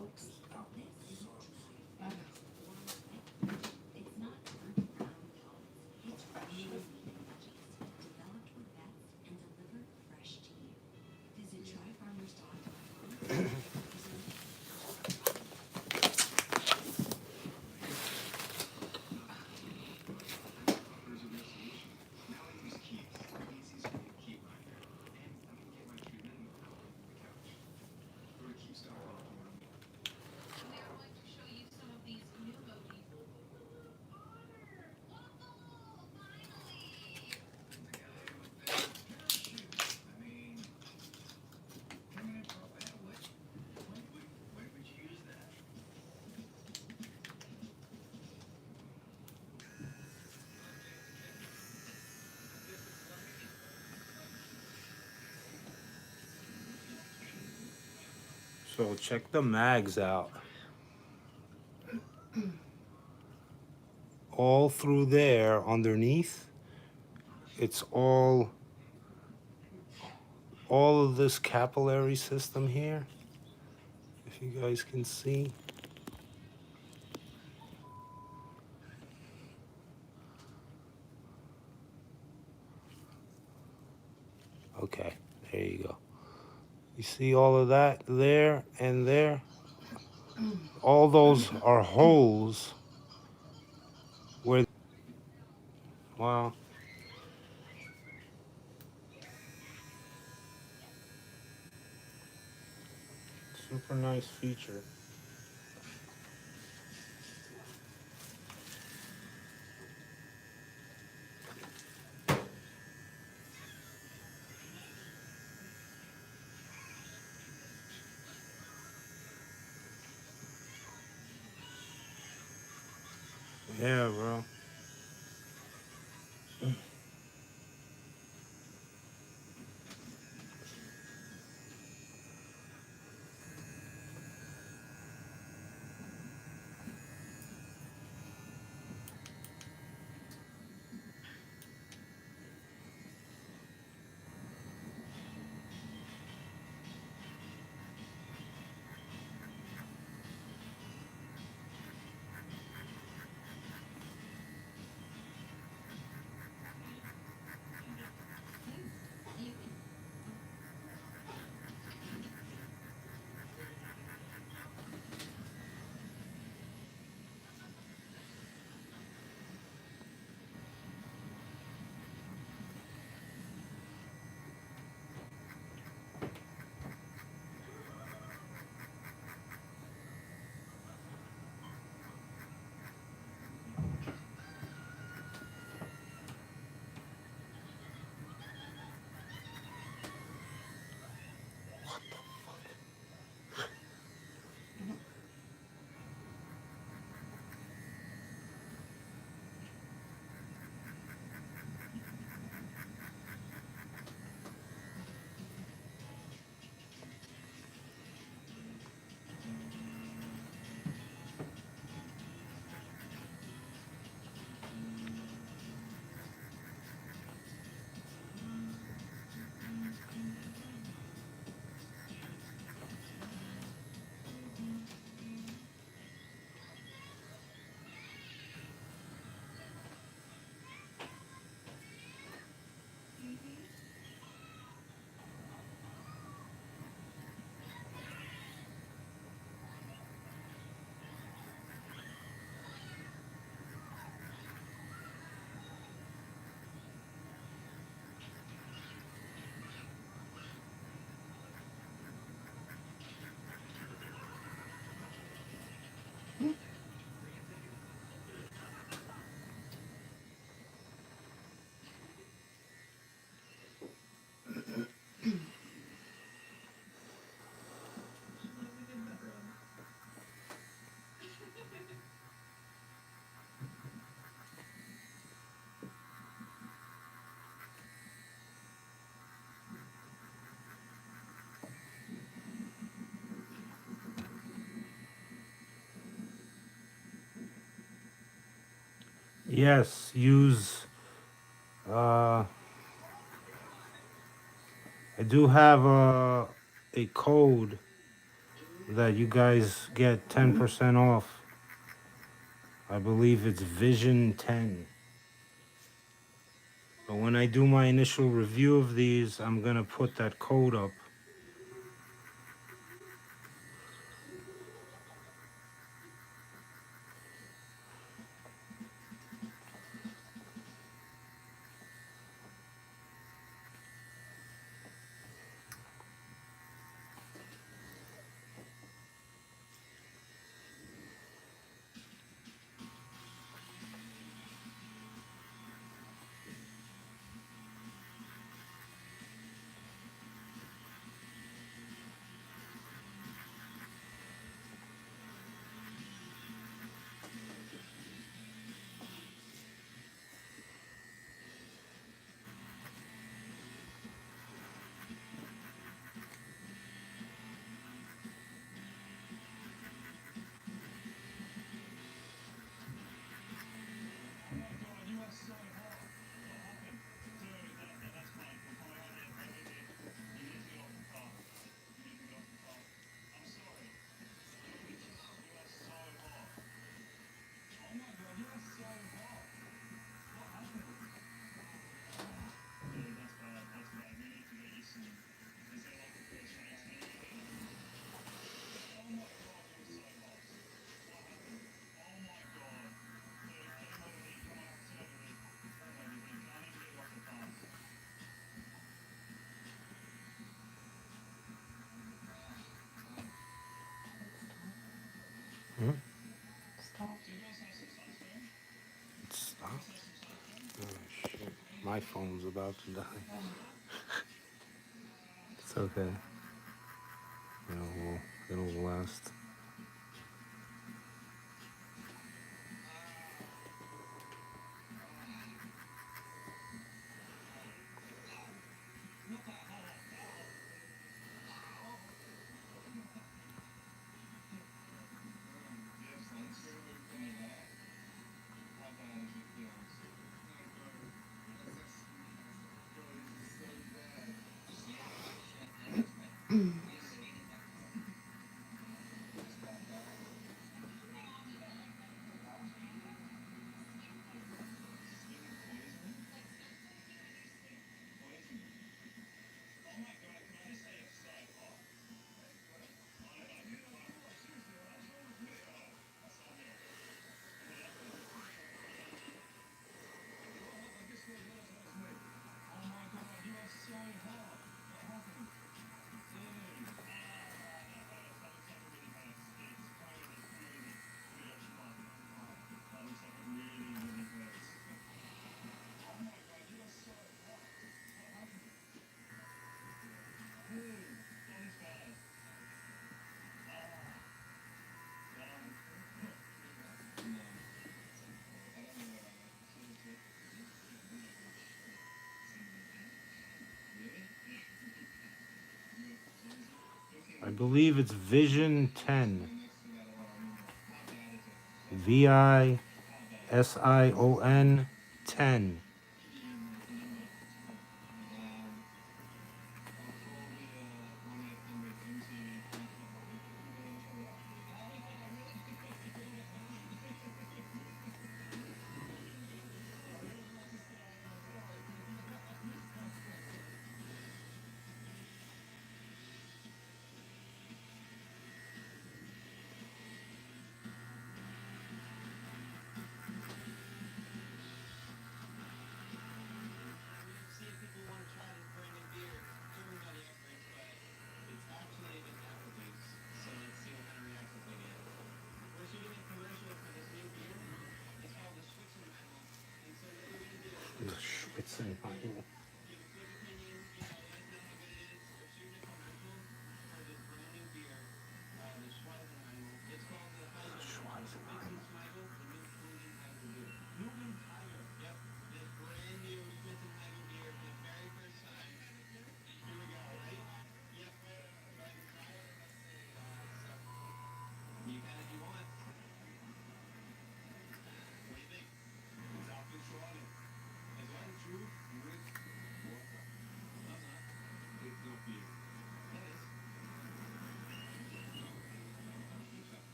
Oops. So check the mags out. All through there underneath, it's all of this capillary system here, if you guys can see. Okay, there you go. You see all of that there and there? All those are holes where, wow. Super nice feature. Yeah, bro. Yes, use. I do have a code that you guys get 10% off. I believe it's Vision 10. But when I do my initial review of these, I'm gonna put that code up. Hmm? Stop. Stop. Oh shit. My phone's about to die. It's okay. It'll last. I believe it's Vision 10. VISION 10. The Schwitzenheim.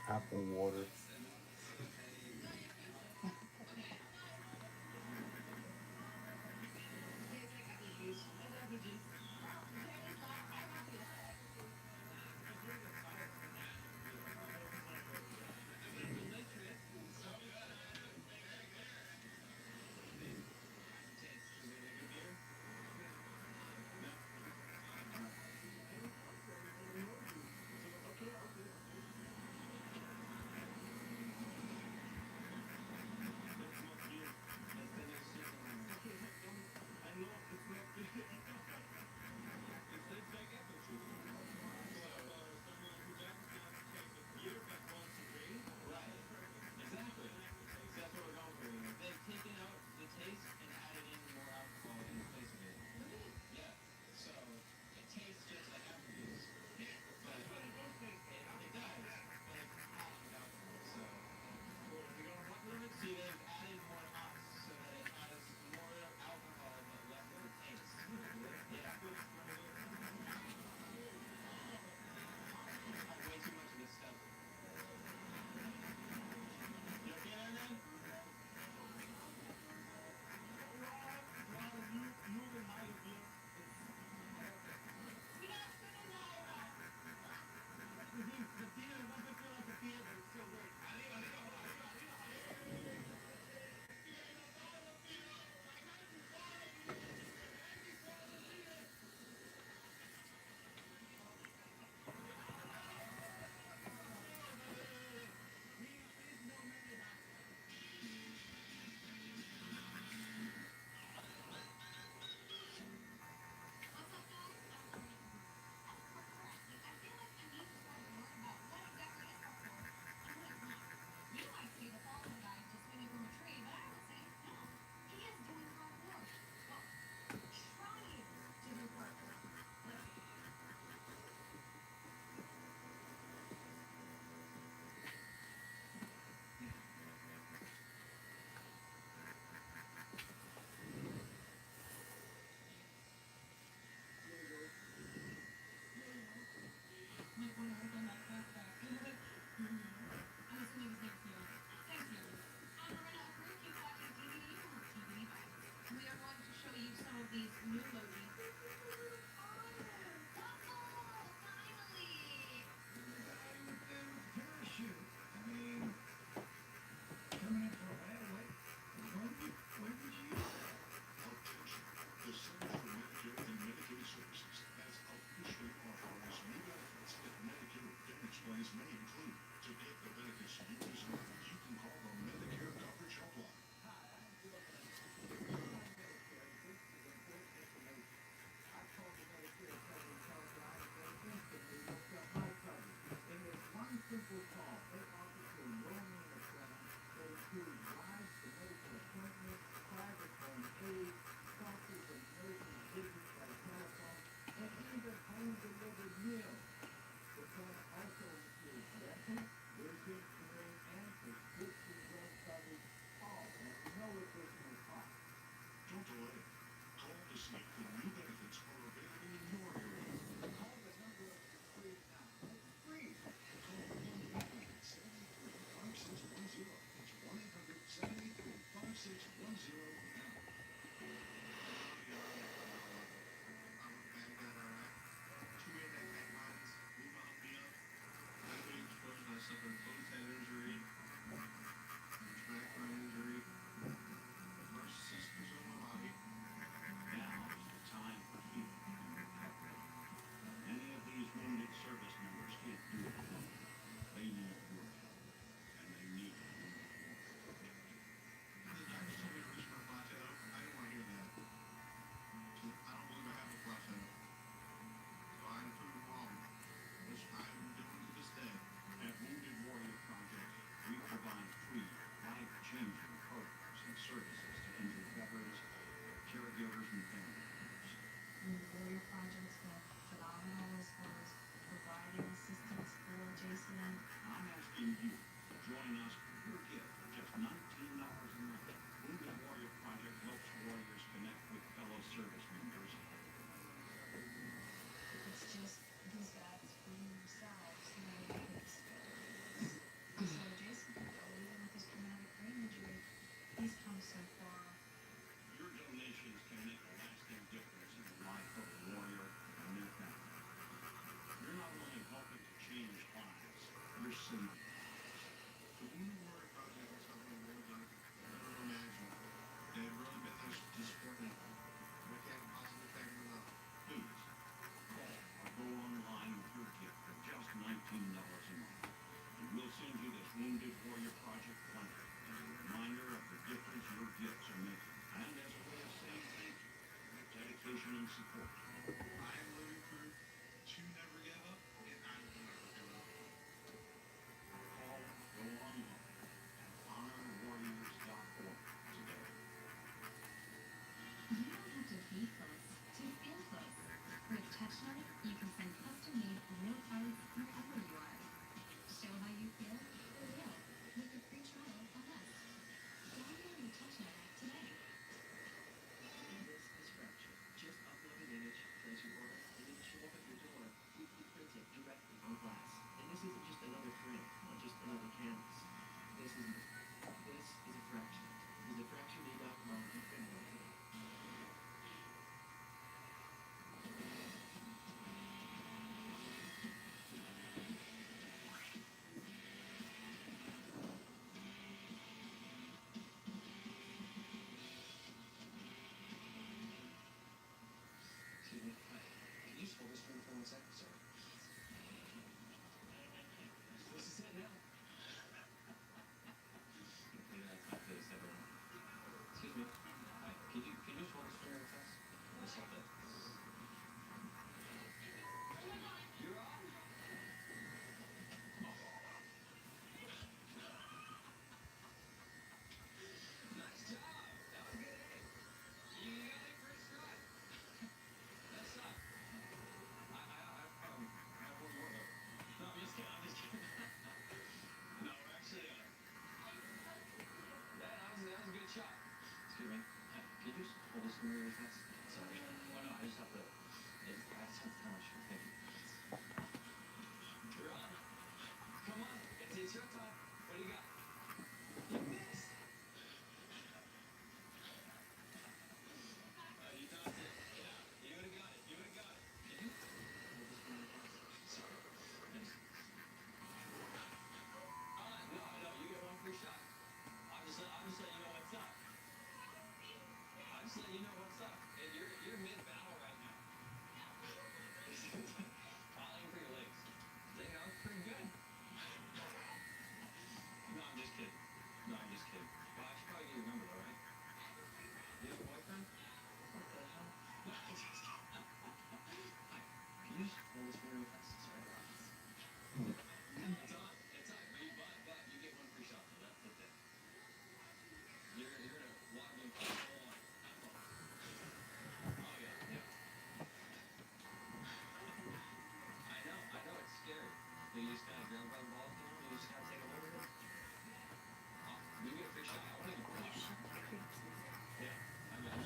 Apple water.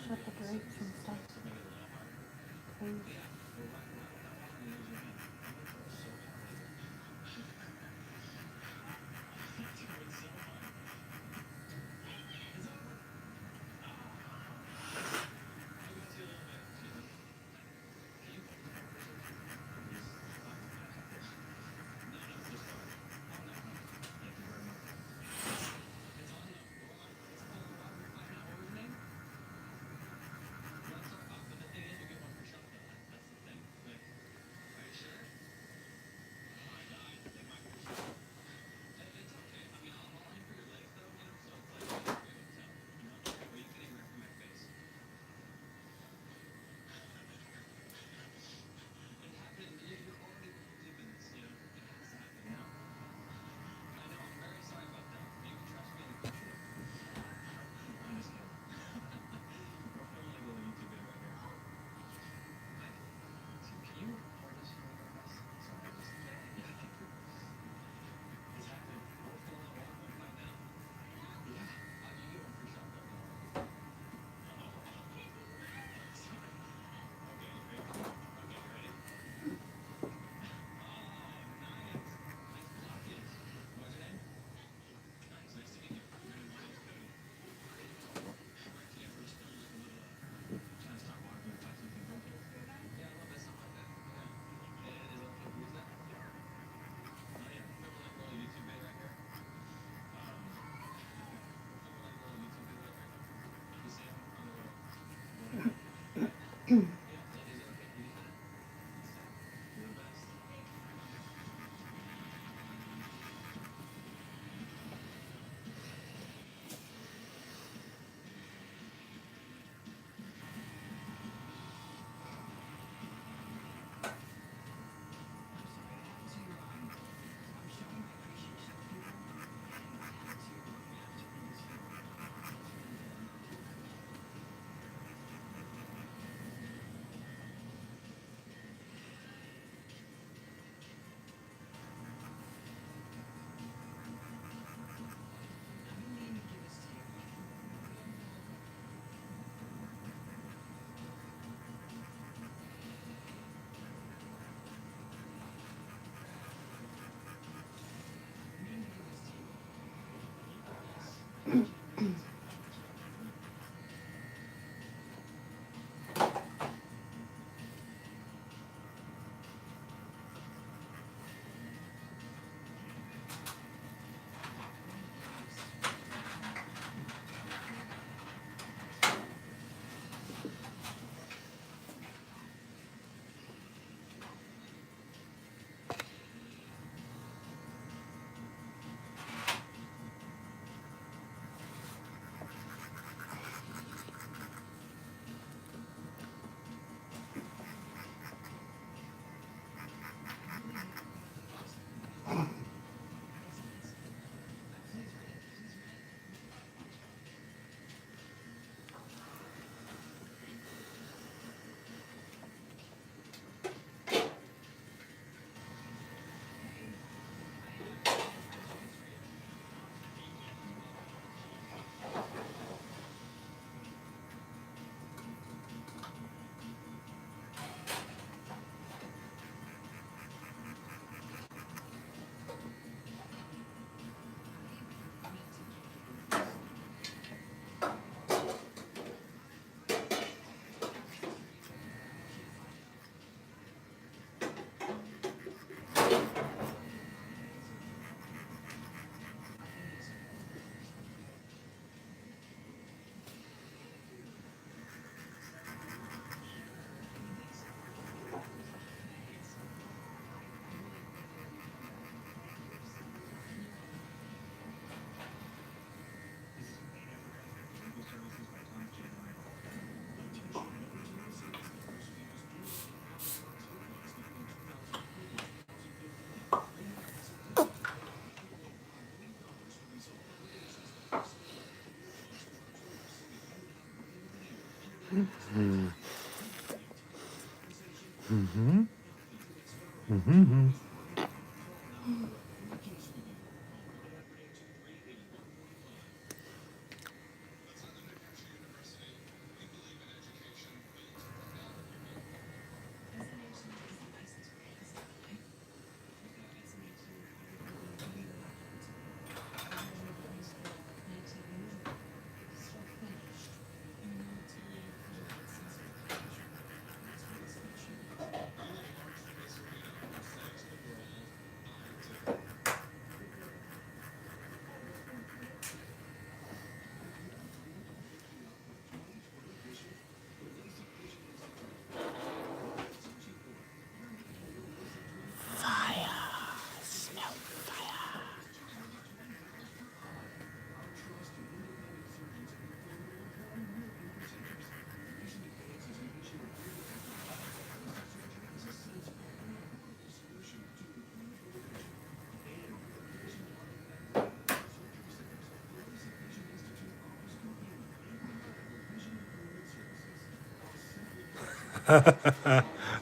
Shut the brakes and stuff. Please.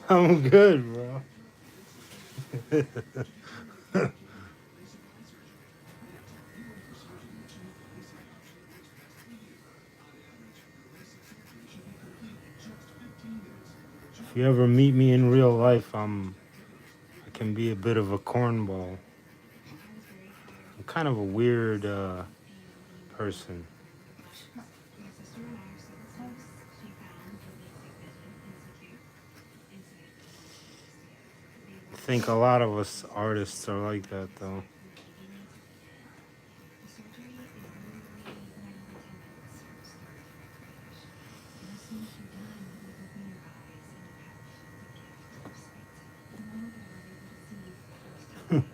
I'm good, bro. If you ever meet me in real life, I can be a bit of a cornball. I'm kind of a weird person. I think a lot of us artists are like that, though.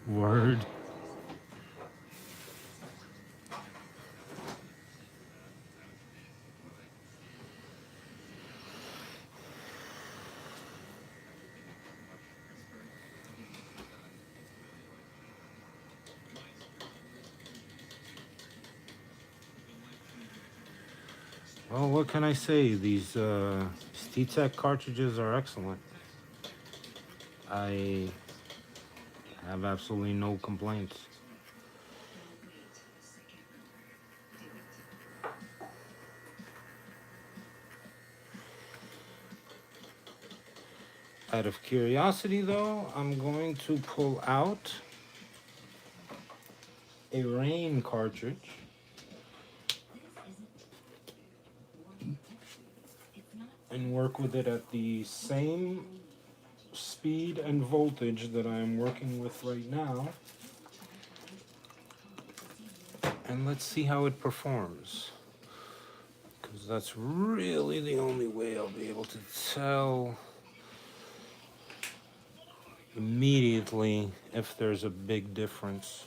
Word. Well, what can I say? These Ttech cartridges are excellent. I have absolutely no complaints. Out of curiosity, though, I'm going to pull out a rain cartridge and work with it at the same speed and voltage that I am working with right now. And let's see how it performs. Because that's really the only way I'll be able to tell immediately if there's a big difference.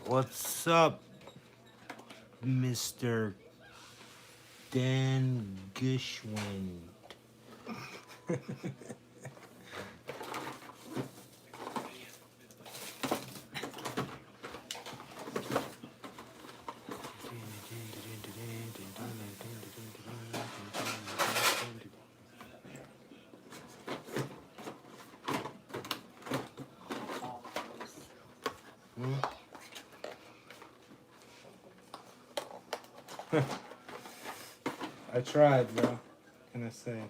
What's up, Mr. Dan Gishwind? I tried, bro. What can I say?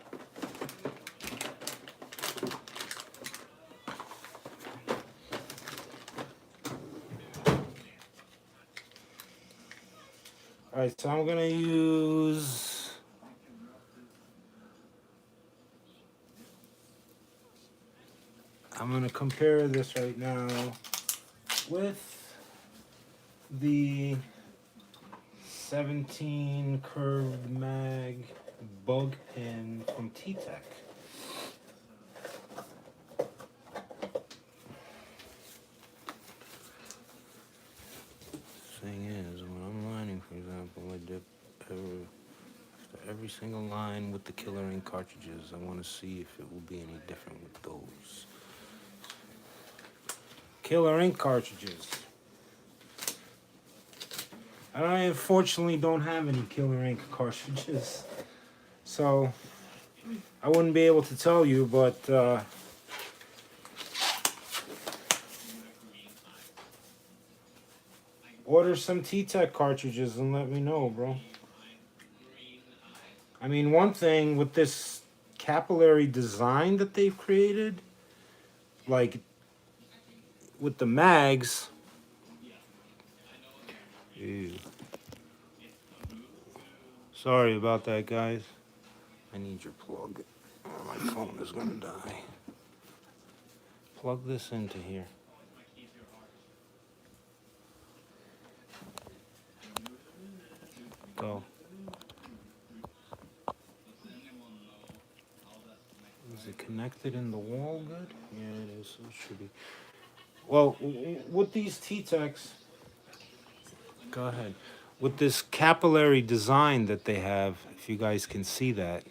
Alright, so I'm gonna use I'm gonna compare this right now with the 17 curved mag bug pin from Ttech. Thing is, when I'm lining, for example, I dip every single line with the Killer Ink cartridges. I want to see if it will be any different with those. Killer Ink cartridges. I unfortunately don't have any Killer Ink cartridges, so I wouldn't be able to tell you, but order some Ttech cartridges and let me know, bro. I mean, one thing with this capillary design that they've created, like with the mags. Ew. Sorry about that, guys. I need your plug, or my phone is gonna die. Plug this into here. Go. Is it connected in the wall good? Yeah, it is. It should be. Well, with these Ttechs, go ahead. With this capillary design that they have, if you guys can see that,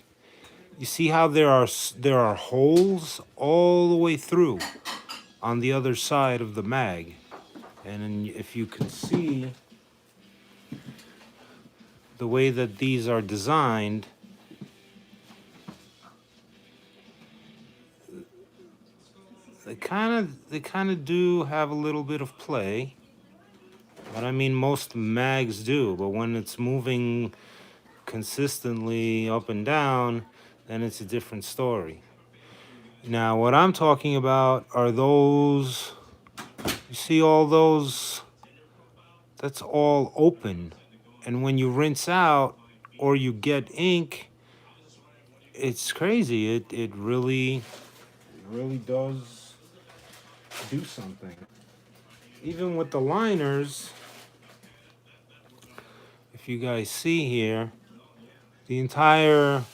you see how there are holes all the way through on the other side of the mag, and if you can see the way that these are designed, they kind of do have a little bit of play. But I mean, most mags do. But when it's moving consistently up and down, then it's a different story. Now, what I'm talking about are those, you see all those, that's all open. And when you rinse out or you get ink, it's crazy. It really does do something. Even with the liners, if you guys see here, the entire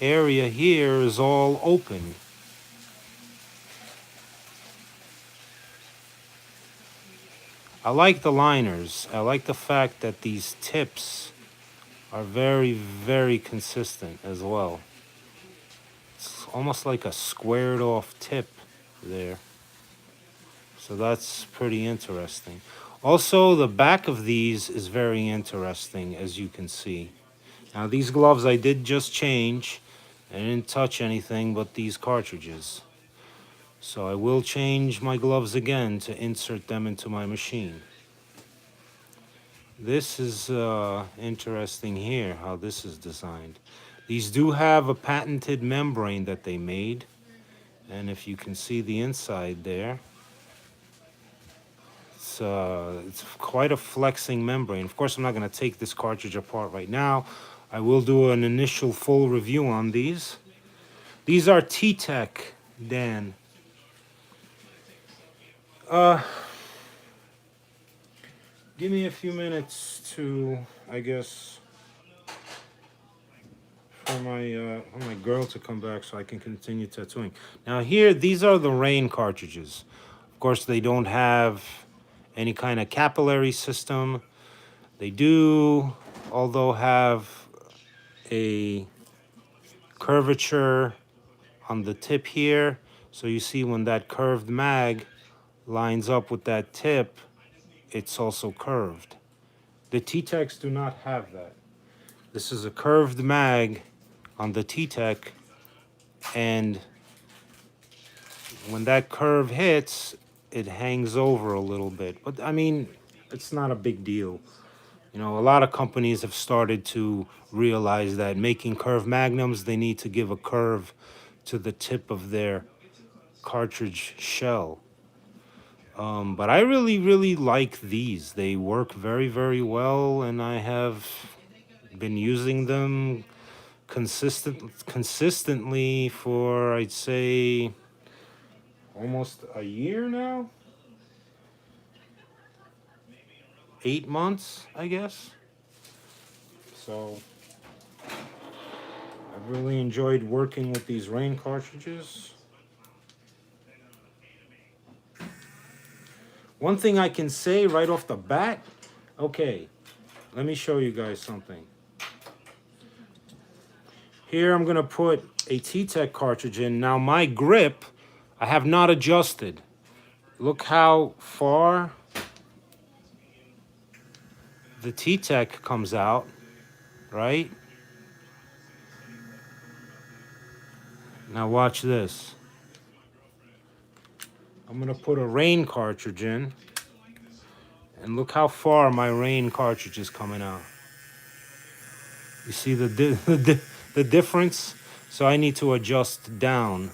area here is all open. I like the liners. I like the fact that these tips are very, very consistent as well. It's almost like a squared off tip there. So that's pretty interesting. Also, the back of these is very interesting, as you can see. Now, these gloves I did just change. I didn't touch anything but these cartridges. So I will change my gloves again to insert them into my machine. This is interesting here, how this is designed. These do have a patented membrane that they made. And if you can see the inside there, it's quite a flexing membrane. Of course, I'm not going to take this cartridge apart right now. I will do an initial full review on these. These are Ttech, Dan. Give me a few minutes to, I guess, for my girl to come back so I can continue tattooing. Now here, these are the rain cartridges. Of course, they don't have any kind of capillary system. They do, although, have a curvature on the tip here. So you see when that curved mag lines up with that tip, it's also curved. The Ttechs do not have that. This is a curved mag on the Ttech, and when that curve hits, it hangs over a little bit. But I mean, it's not a big deal. You know, a lot of companies have started to realize that making curved magnums, they need to give a curve to the tip of their cartridge shell. But I really, really like these. They work very, very well, and I have been using them consistently for, I'd say, almost a year now. 8 months, I guess. So I've really enjoyed working with these rain cartridges. One thing I can say right off the bat, okay, let me show you guys something. Here I'm gonna put a Ttech cartridge in. Now my grip, I have not adjusted. Look how far the Ttech comes out, right? Now watch this. I'm gonna put a rain cartridge in, and look how far my rain cartridge is coming out. You see the difference? So I need to adjust down.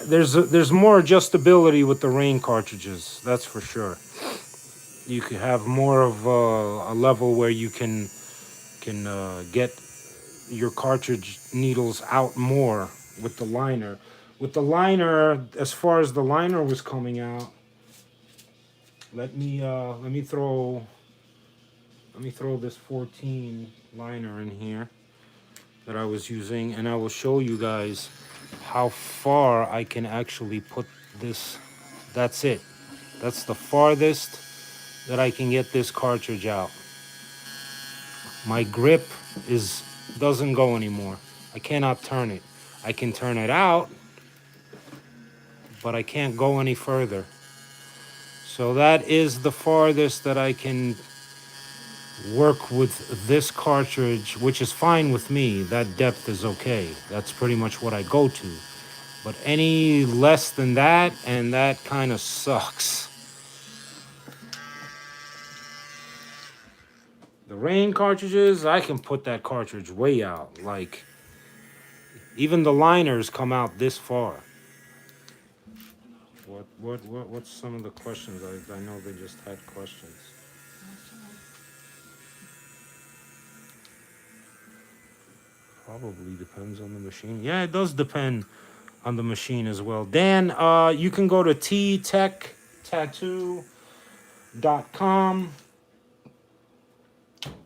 There's more adjustability with the rain cartridges, that's for sure. You could have more of a level where you can get your cartridge needles out more with the liner. With the liner, as far as the liner was coming out, let me throw this 14 liner in here that I was using, and I will show you guys how far I can actually put this. That's it. That's the farthest that I can get this cartridge out. My grip doesn't go anymore. I cannot turn it. I can turn it out, but I can't go any further. So that is the farthest that I can work with this cartridge, which is fine with me. That depth is okay. That's pretty much what I go to. But any less than that, and that kind of sucks. The rain cartridges, I can put that cartridge way out. Like, even the liners come out this far. What's some of the questions? I know they just had questions. Probably depends on the machine. Yeah, it does depend on the machine as well. Dan, you can go to ttechtattoo.com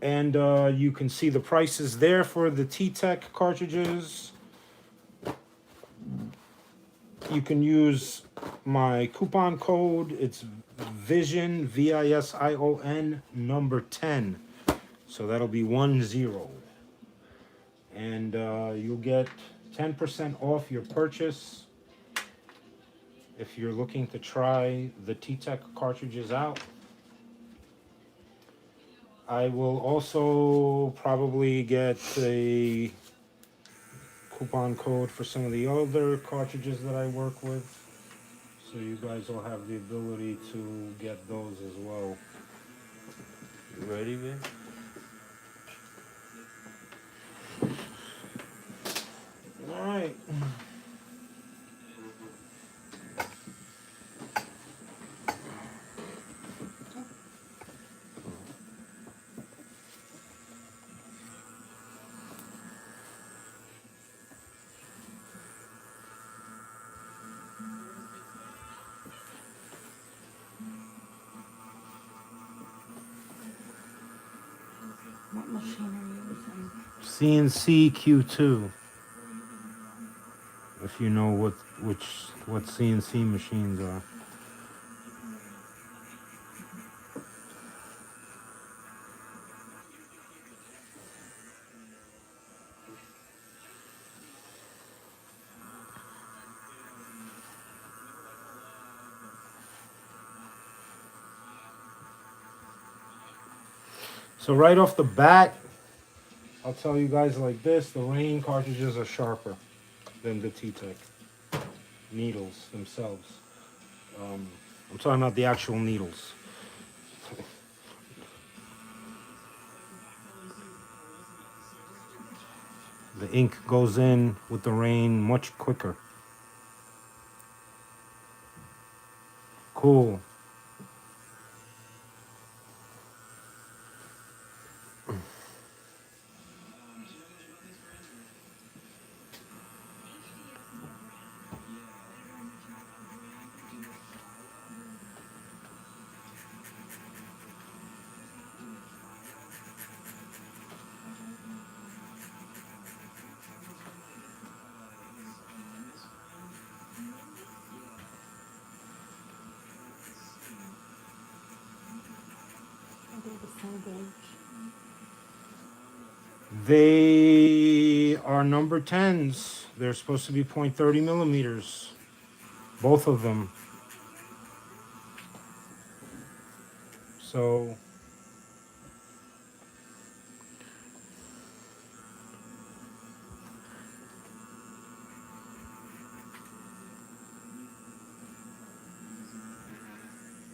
and you can see the prices there for the Ttech cartridges. You can use my coupon code. It's Vision, VISION, number 10. So that'll be 10. And you'll get 10% off your purchase if you're looking to try the Ttech cartridges out. I will also probably get a coupon code for some of the other cartridges that I work with, so you guys will have the ability to get those as well. You ready, man? All right. What machine are you using? CNC Q2. If you know what CNC machines are. So right off the bat, I'll tell you guys like this: the rain cartridges are sharper than the Ttech needles themselves. I'm talking about the actual needles. The ink goes in with the rain much quicker. Cool. They're the same gauge. They are number 10s. They're supposed to be .30 millimeters. Both of them. So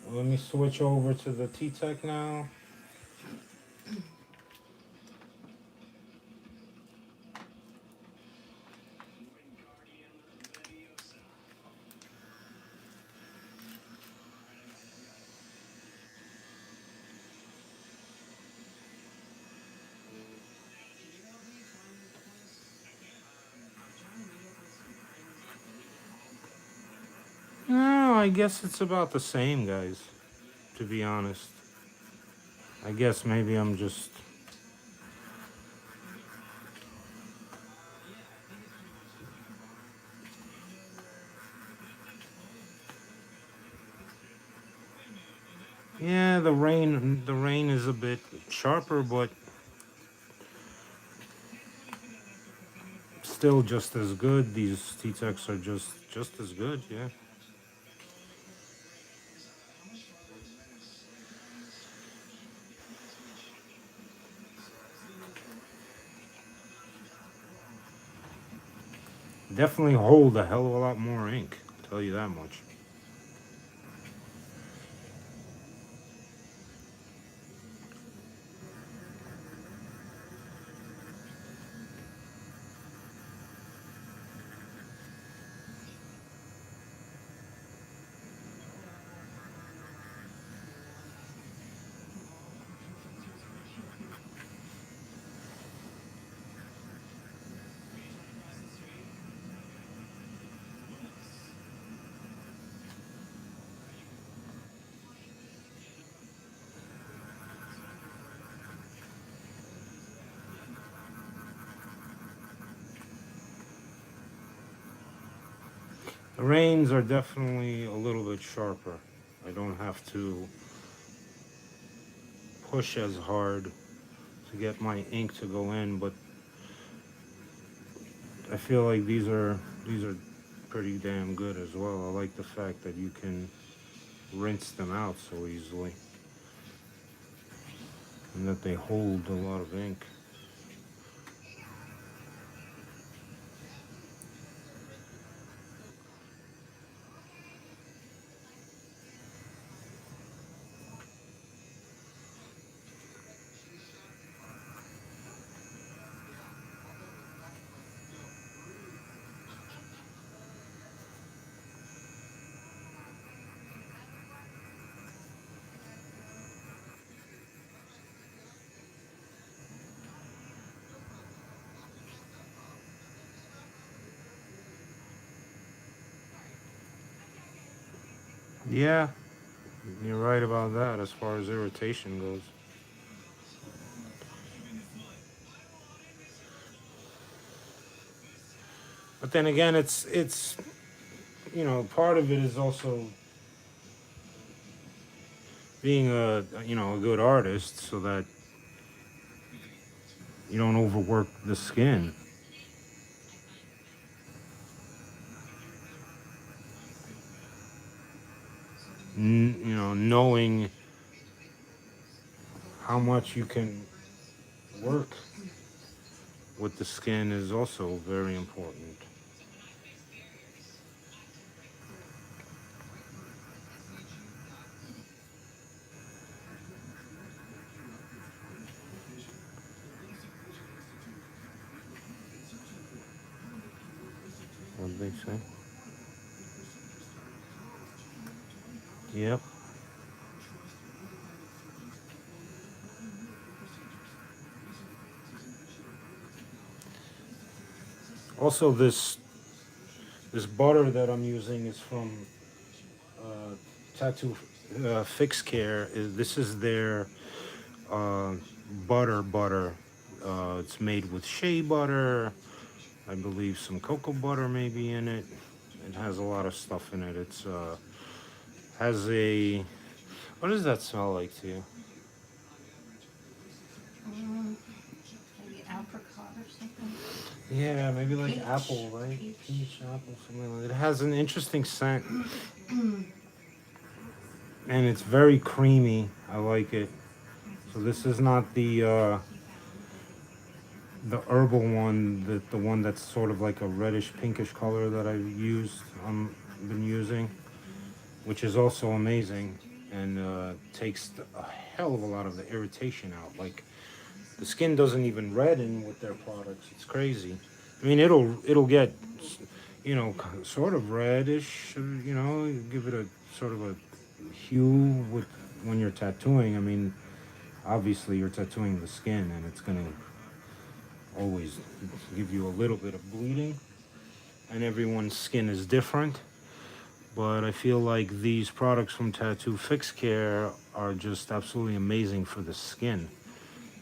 let me switch over to the Ttech now. No, I guess it's about the same, guys, to be honest. I guess maybe I'm just... Yeah, the rain is a bit sharper, but still just as good. These Ttechs are just as good, yeah. Definitely hold a hell of a lot more ink, I'll tell you that much. The rains are definitely a little bit sharper. I don't have to push as hard to get my ink to go in, but I feel like these are pretty damn good as well. I like the fact that you can rinse them out so easily and that they hold a lot of ink. Yeah, you're right about that as far as irritation goes. But then again, it's part of it is also being a good artist so that you don't overwork the skin. Knowing how much you can work with the skin is also very important. they say. Yep. Also, this butter that I'm using is from uh, Tattoo Fix Care. This is their uh, butter. It's made with shea butter. I believe some cocoa butter maybe in it. It has a lot of stuff in it. It's has a, what does that smell like to you? Mm, maybe apricot or something. Yeah, maybe like Peach. apple, right? Peach. Apple, something like that. It has an interesting scent, and it's very creamy. I like it. So this is not the herbal one, the one that's sort of like a reddish pinkish color that I've used. Been using, which is also amazing, and takes a hell of a lot of the irritation out. Like the skin doesn't even redden with their products. It's crazy. I mean, it'll get, you know, sort of reddish. You know, give it a sort of a hue with when you're tattooing. I mean, obviously you're tattooing the skin, and it's gonna always give you a little bit of bleeding. And everyone's skin is different. But I feel like these products from Tattoo Fix Care are just absolutely amazing for the skin.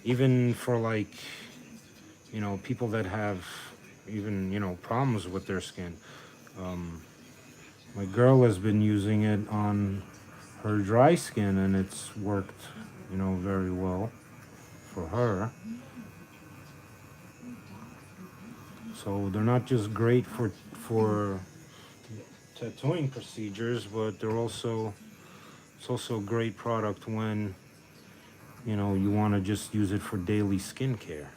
Even for like, you know, people that have even, you know, problems with their skin. Um, my girl has been using it on her dry skin, and it's worked, you know, very well for her. So they're not just great for tattooing procedures, but they're also, it's also a great product when, you know, you want to just use it for daily skincare.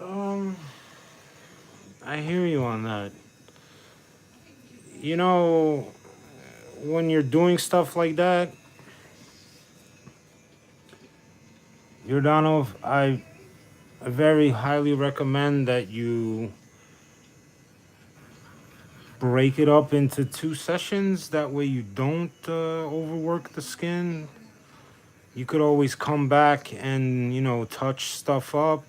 Um, I hear you on that. You know, when you're doing stuff like that, Yordanov, I very highly recommend that you break it up into 2 sessions. That way you don't overwork the skin. You could always come back and, you know, touch stuff up.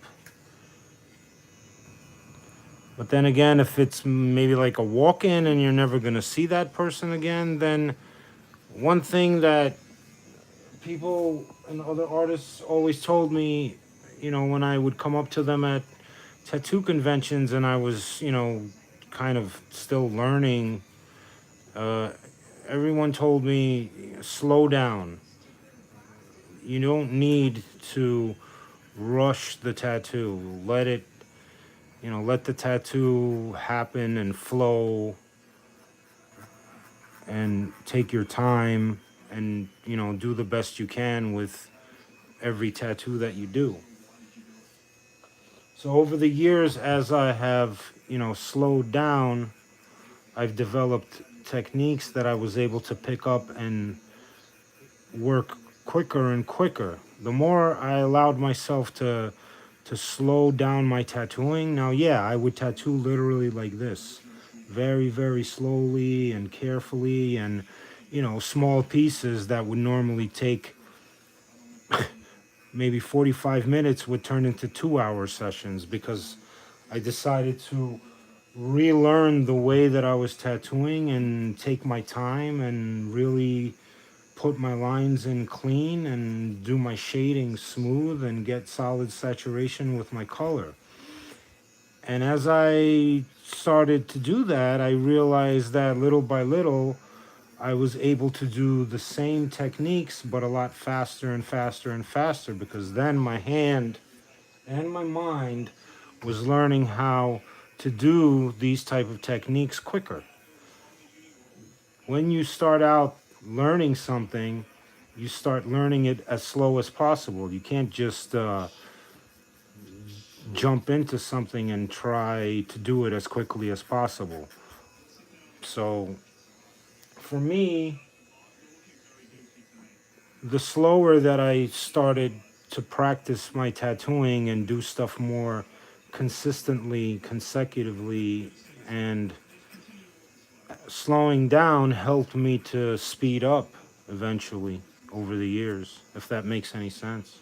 But then again, if it's maybe like a walk-in and you're never going to see that person again, then one thing that people and other artists always told me, you know, when I would come up to them at tattoo conventions and I was, you know, kind of still learning, uh, everyone told me, slow down. You don't need to rush the tattoo. Let it, you know, let the tattoo happen and flow and take your time and, you know, do the best you can with every tattoo that you do. So over the years, as I have, slowed down, I've developed techniques that I was able to pick up and work quicker and quicker. The more I allowed myself to slow down my tattooing. Now, yeah, I would tattoo literally like this, very, very slowly and carefully, and small pieces that would normally take maybe 45 minutes would turn into 2 hour sessions because I decided to relearn the way that I was tattooing and take my time and really put my lines in clean and do my shading smooth and get solid saturation with my color. And as I started to do that, I realized that little by little, I was able to do the same techniques, but a lot faster and faster and faster, because then my hand and my mind was learning how to do these type of techniques quicker. When you start out learning something, you start learning it as slow as possible. You can't just jump into something and try to do it as quickly as possible. So for me, the slower that I started to practice my tattooing and do stuff more consistently, consecutively, and slowing down helped me to speed up eventually over the years, if that makes any sense.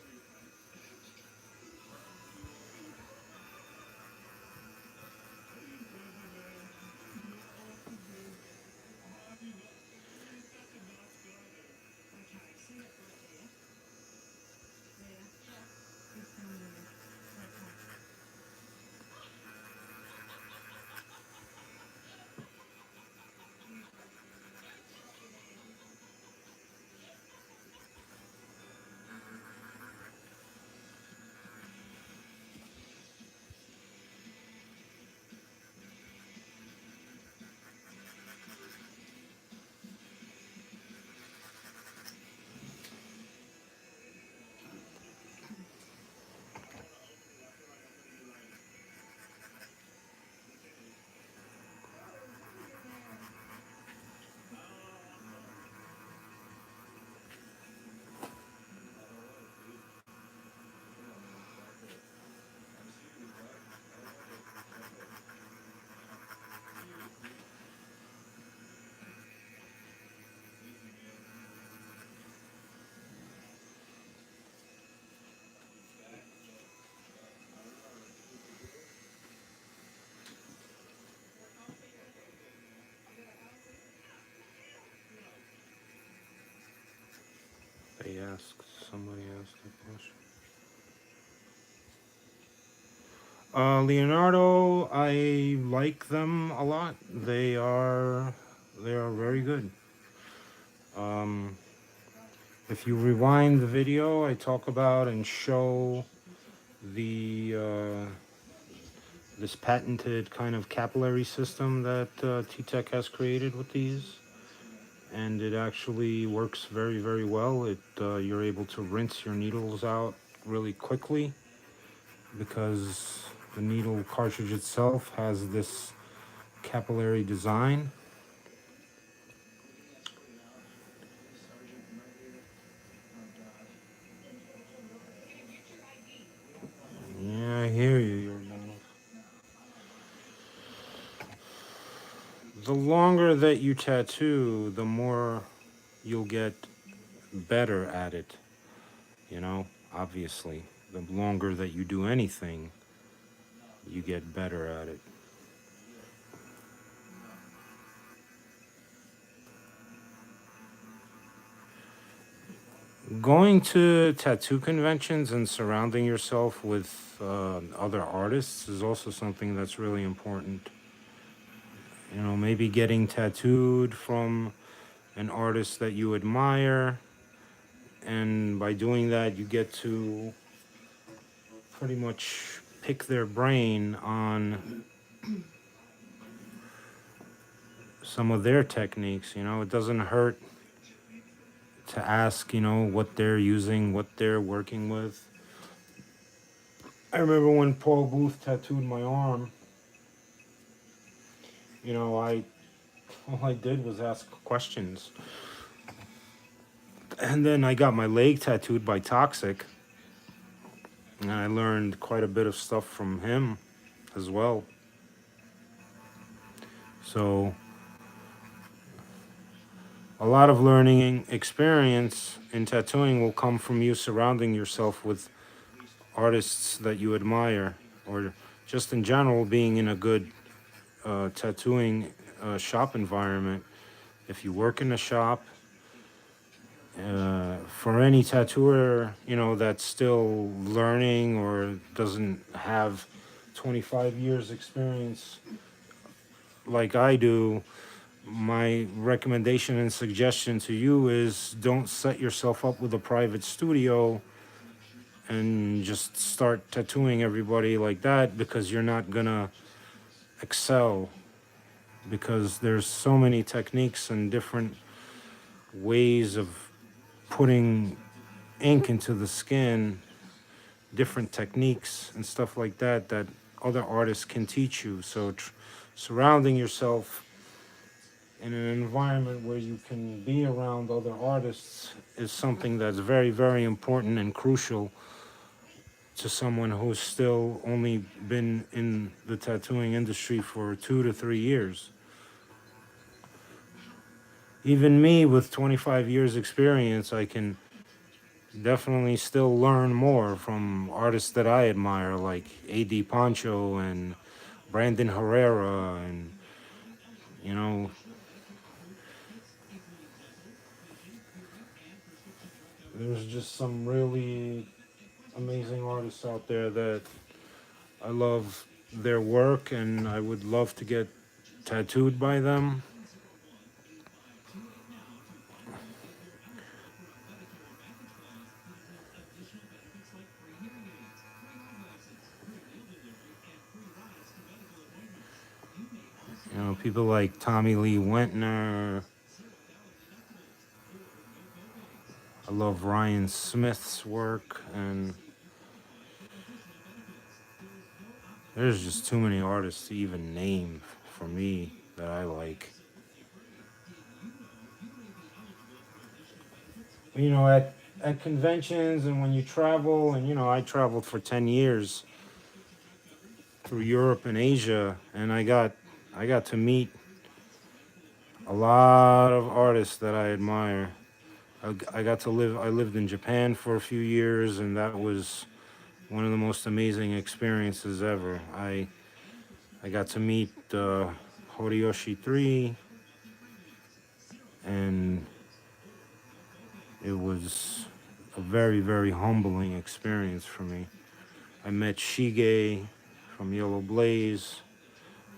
They asked, somebody asked a question. Leonardo, I like them a lot. They are very good. Um, if you rewind the video, I talk about and show the this patented kind of capillary system that Ttech has created with these, and it actually works very, very well. You're able to rinse your needles out really quickly because the needle cartridge itself has this capillary design. Yeah, I hear you, Yordano. The longer that you tattoo, the more you'll get better at it, obviously. The longer that you do anything, you get better at it. Going to tattoo conventions and surrounding yourself with other artists is also something that's really important. Maybe getting tattooed from an artist that you admire, and by doing that, you get to pretty much pick their brain on some of their techniques. It doesn't hurt to ask, what they're using, what they're working with. I remember when Paul Booth tattooed my arm, you know, all I did was ask questions. And then I got my leg tattooed by Toxic, and I learned quite a bit of stuff from him as well. So, a lot of learning experience in tattooing will come from you surrounding yourself with artists that you admire, or just in general being in a good tattooing shop environment. If you work in a shop, for any tattooer, you know, that's still learning or doesn't have 25 years experience like I do, my recommendation and suggestion to you is don't set yourself up with a private studio and just start tattooing everybody like that, because you're not gonna excel, because there's so many techniques and different ways of putting ink into the skin, different techniques and stuff like that that other artists can teach you. So surrounding yourself in an environment where you can be around other artists is something that's very, very important and crucial to someone who's still only been in the tattooing industry for 2 to 3 years. Even me with 25 years experience, I can definitely still learn more from artists that I admire, like A.D. Poncho and Brandon Herrera, and, you know, there's just some really amazing artists out there that I love their work and I would love to get tattooed by them. You know, people like Tommy Lee Wentner. I love Ryan Smith's work, and there's just too many artists to even name for me that I like. You know, at conventions and when you travel, and, you know, I traveled for 10 years through Europe and Asia, and I got to meet a lot of artists that I admire. I lived in Japan for a few years, and that was one of the most amazing experiences ever. I got to meet Horiyoshi 3, and it was a very, very humbling experience for me. I met Shige from Yellow Blaze.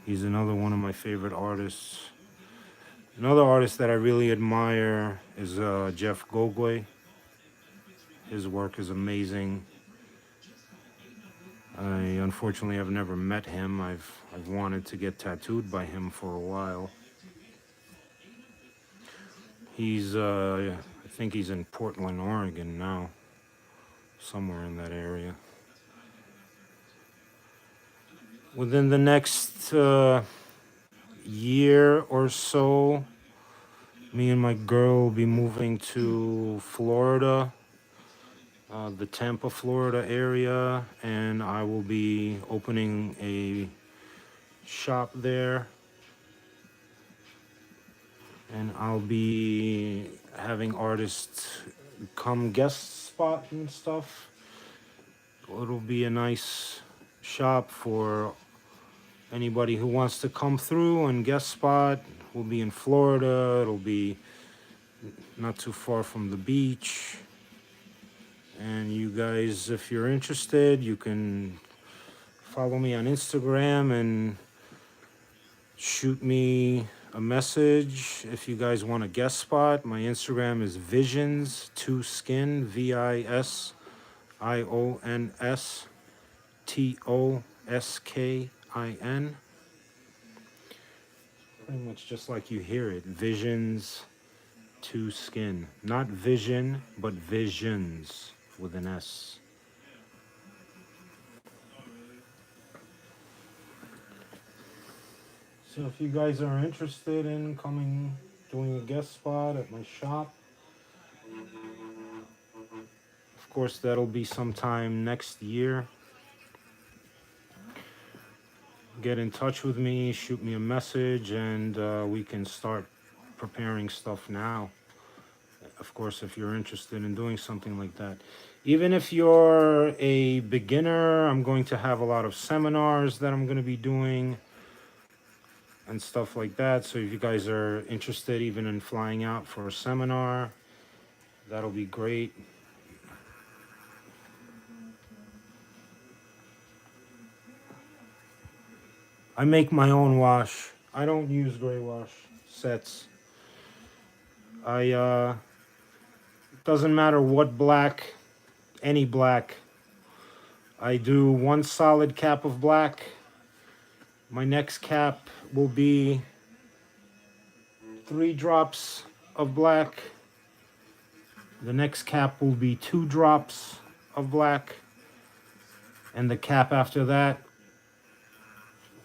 He's another one of my favorite artists. Another artist that I really admire is Jeff Gogwe. His work is amazing. I unfortunately have never met him. I've wanted to get tattooed by him for a while. He's I think he's in Portland, Oregon now, somewhere in that area. Within the next year or so, me and my girl will be moving to Florida, the Tampa, Florida area, and I will be opening a shop there. And I'll be having artists come guest spot and stuff. It'll be a nice shop for anybody who wants to come through and guest spot. We'll be in Florida. It'll be not too far from the beach. And you guys, if you're interested, you can follow me on Instagram and shoot me a message if you guys want a guest spot. My Instagram is visions2skin, VISIONSTOSKIN. Pretty much just like you hear it, Visions to Skin. Not vision, but visions with an S. So if you guys are interested in coming, doing a guest spot at my shop, of course that'll be sometime next year. Get in touch with me, shoot me a message, and we can start preparing stuff now. Of course, if you're interested in doing something like that. Even if you're a beginner, I'm going to have a lot of seminars that I'm going to be doing and stuff like that. So if you guys are interested even in flying out for a seminar, that'll be great. I make my own wash. I don't use gray wash sets. I doesn't matter what black, any black. I do one solid cap of black. My next cap will be 3 drops of black. The next cap will be 2 drops of black. And the cap after that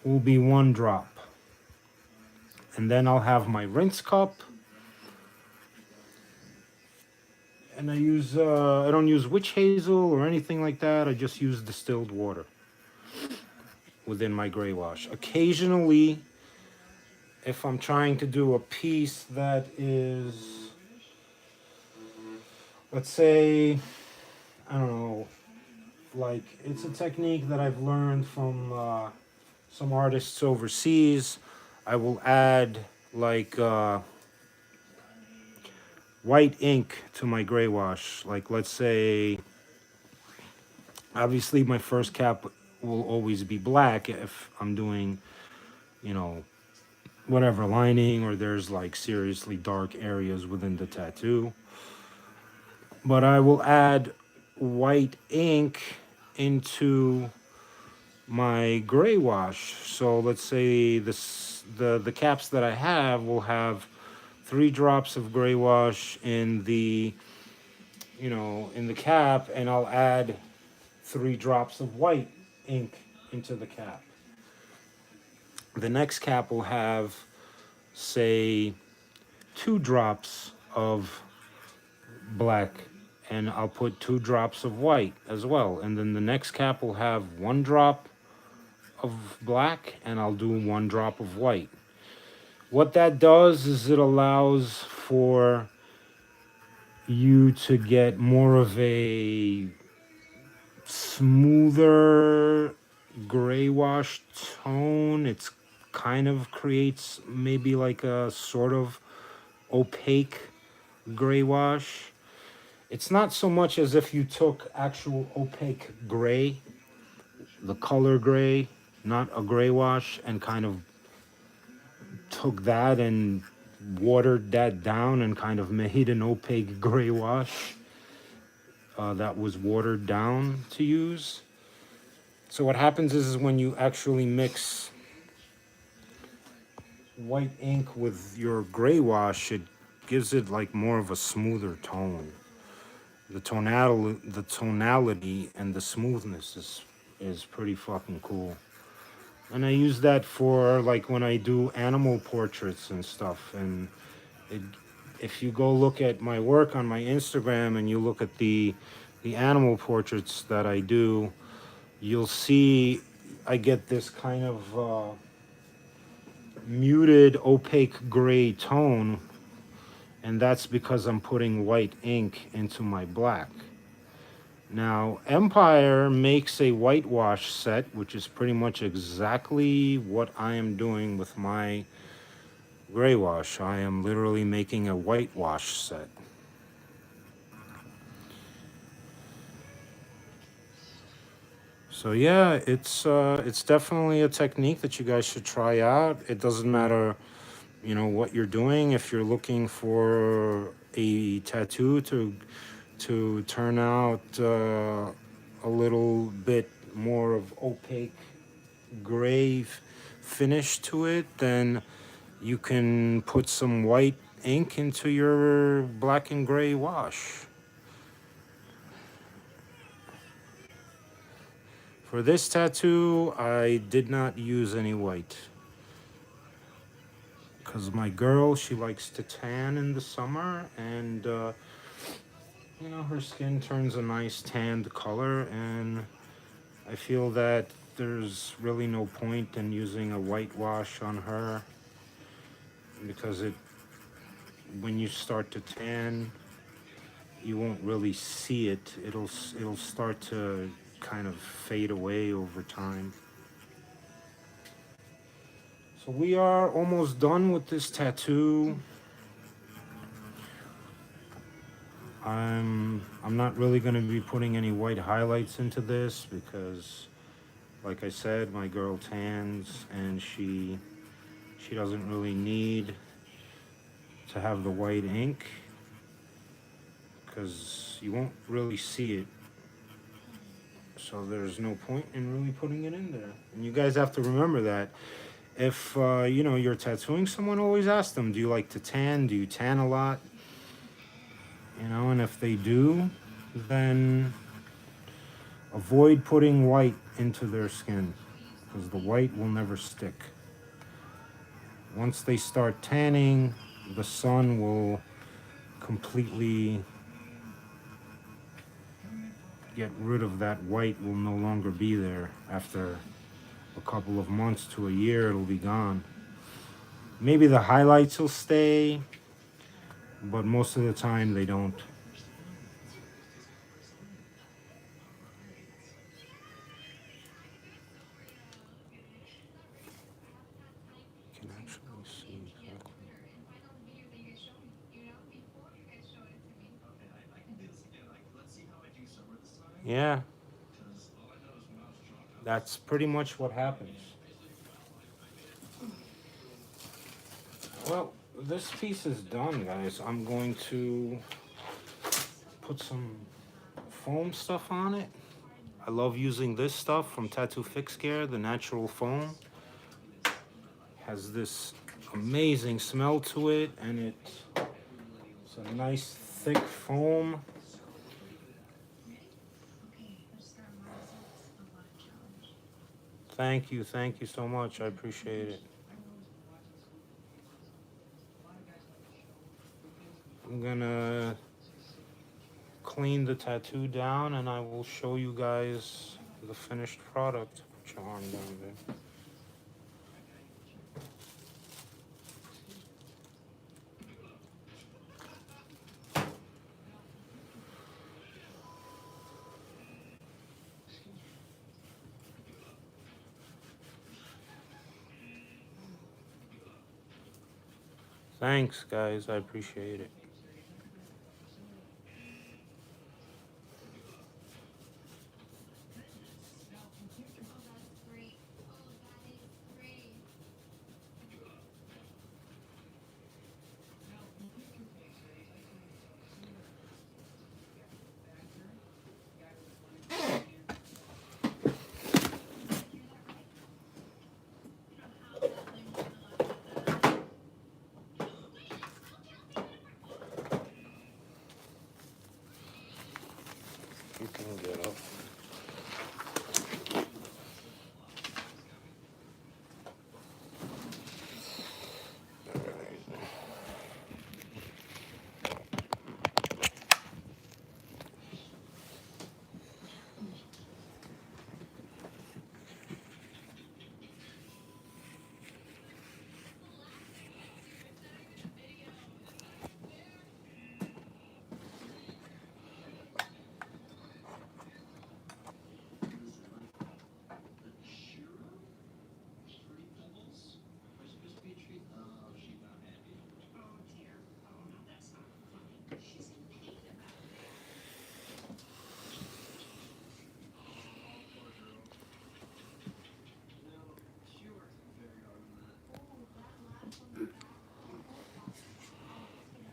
will be 1 drop. And then I'll have my rinse cup. And I don't use witch hazel or anything like that. I just use distilled water within my gray wash. Occasionally, if I'm trying to do a piece that is, let's say, I don't know, like it's a technique that I've learned from some artists overseas. I will add like white ink to my gray wash. Like let's say, obviously my first cap will always be black if I'm doing, you know, whatever lining or there's like seriously dark areas within the tattoo. But I will add white ink into my gray wash. So let's say the caps that I have will have 3 drops of gray wash in the, you know, in the cap, and I'll add 3 drops of white ink into the cap. The next cap will have, say, 2 drops of black, and I'll put 2 drops of white as well. And then the next cap will have 1 drop of black, and I'll do 1 drop of white. What that does is it allows for you to get more of a smoother gray wash tone. It's kind of creates maybe like a sort of opaque gray wash. It's not so much as if you took actual opaque gray, the color gray, not a gray wash, and kind of took that and watered that down and kind of made an opaque gray wash that was watered down to use. So what happens is when you actually mix white ink with your gray wash, it gives it like more of a smoother tone. The tonality and the smoothness is pretty fucking cool. And I use that for like when I do animal portraits and stuff. And it, if you go look at my work on my Instagram and you look at the animal portraits that I do, you'll see I get this kind of muted opaque gray tone, and that's because I'm putting white ink into my black. Now, Empire makes a whitewash set, which is pretty much exactly what I am doing with my gray wash. I am literally making a whitewash set. So yeah, it's definitely a technique that you guys should try out. It doesn't matter, you know, what you're doing. If you're looking for a tattoo to turn out a little bit more of opaque gray finish to it, then you can put some white ink into your black and gray wash. For this tattoo, I did not use any white. because my girl, she likes to tan in the summer, and you know, her skin turns a nice tanned color, and I feel that there's really no point in using a whitewash on her, because when you start to tan, you won't really see it. It'll start to kind of fade away over time. So we are almost done with this tattoo. I'm not really going to be putting any white highlights into this because, like I said, my girl tans, and she doesn't really need to have the white ink because you won't really see it. So there's no point in really putting it in there. And you guys have to remember that if you know, you're tattooing someone, always ask them, do you like to tan? Do you tan a lot? You know, and if they do, then avoid putting white into their skin because the white will never stick. Once they start tanning, the sun will completely get rid of that white, will no longer be there. After a couple of months to a year, it'll be gone. Maybe the highlights will stay, but most of the time they don't. You can actually see exactly. Yeah, that's pretty much what happens. Well, this piece is done, guys. I'm going to put some foam stuff on it. I love using this stuff from Tattoo Fix Care, the natural foam. Has this amazing smell to it, and it's a nice thick foam. Thank you so much. I appreciate it. I'm gonna clean the tattoo down, and I will show you guys the finished product. Put your arm down there. Thanks, guys. I appreciate it. You can get up.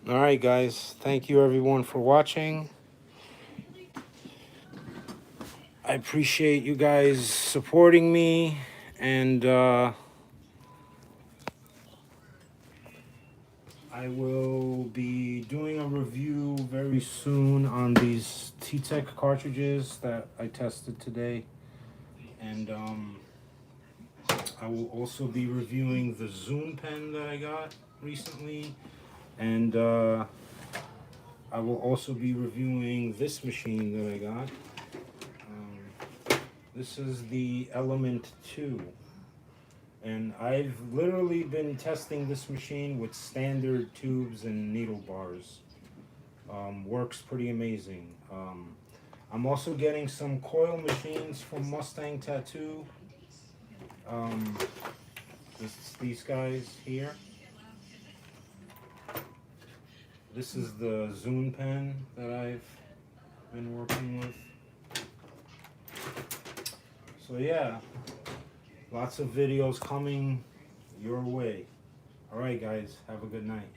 All right, guys. Thank you, everyone, for watching. I appreciate you guys supporting me, and I will be doing a review very soon on these Ttech cartridges that I tested today, and I will also be reviewing the Zoom pen that I got. recently, and I will also be reviewing this machine that I got. This is the Element 2, and I've literally been testing this machine with standard tubes and needle bars. Works pretty amazing. I'm also getting some coil machines from Mustang Tattoo. These guys here. This is the Zune pen that I've been working with. So yeah, lots of videos coming your way. Alright guys, have a good night.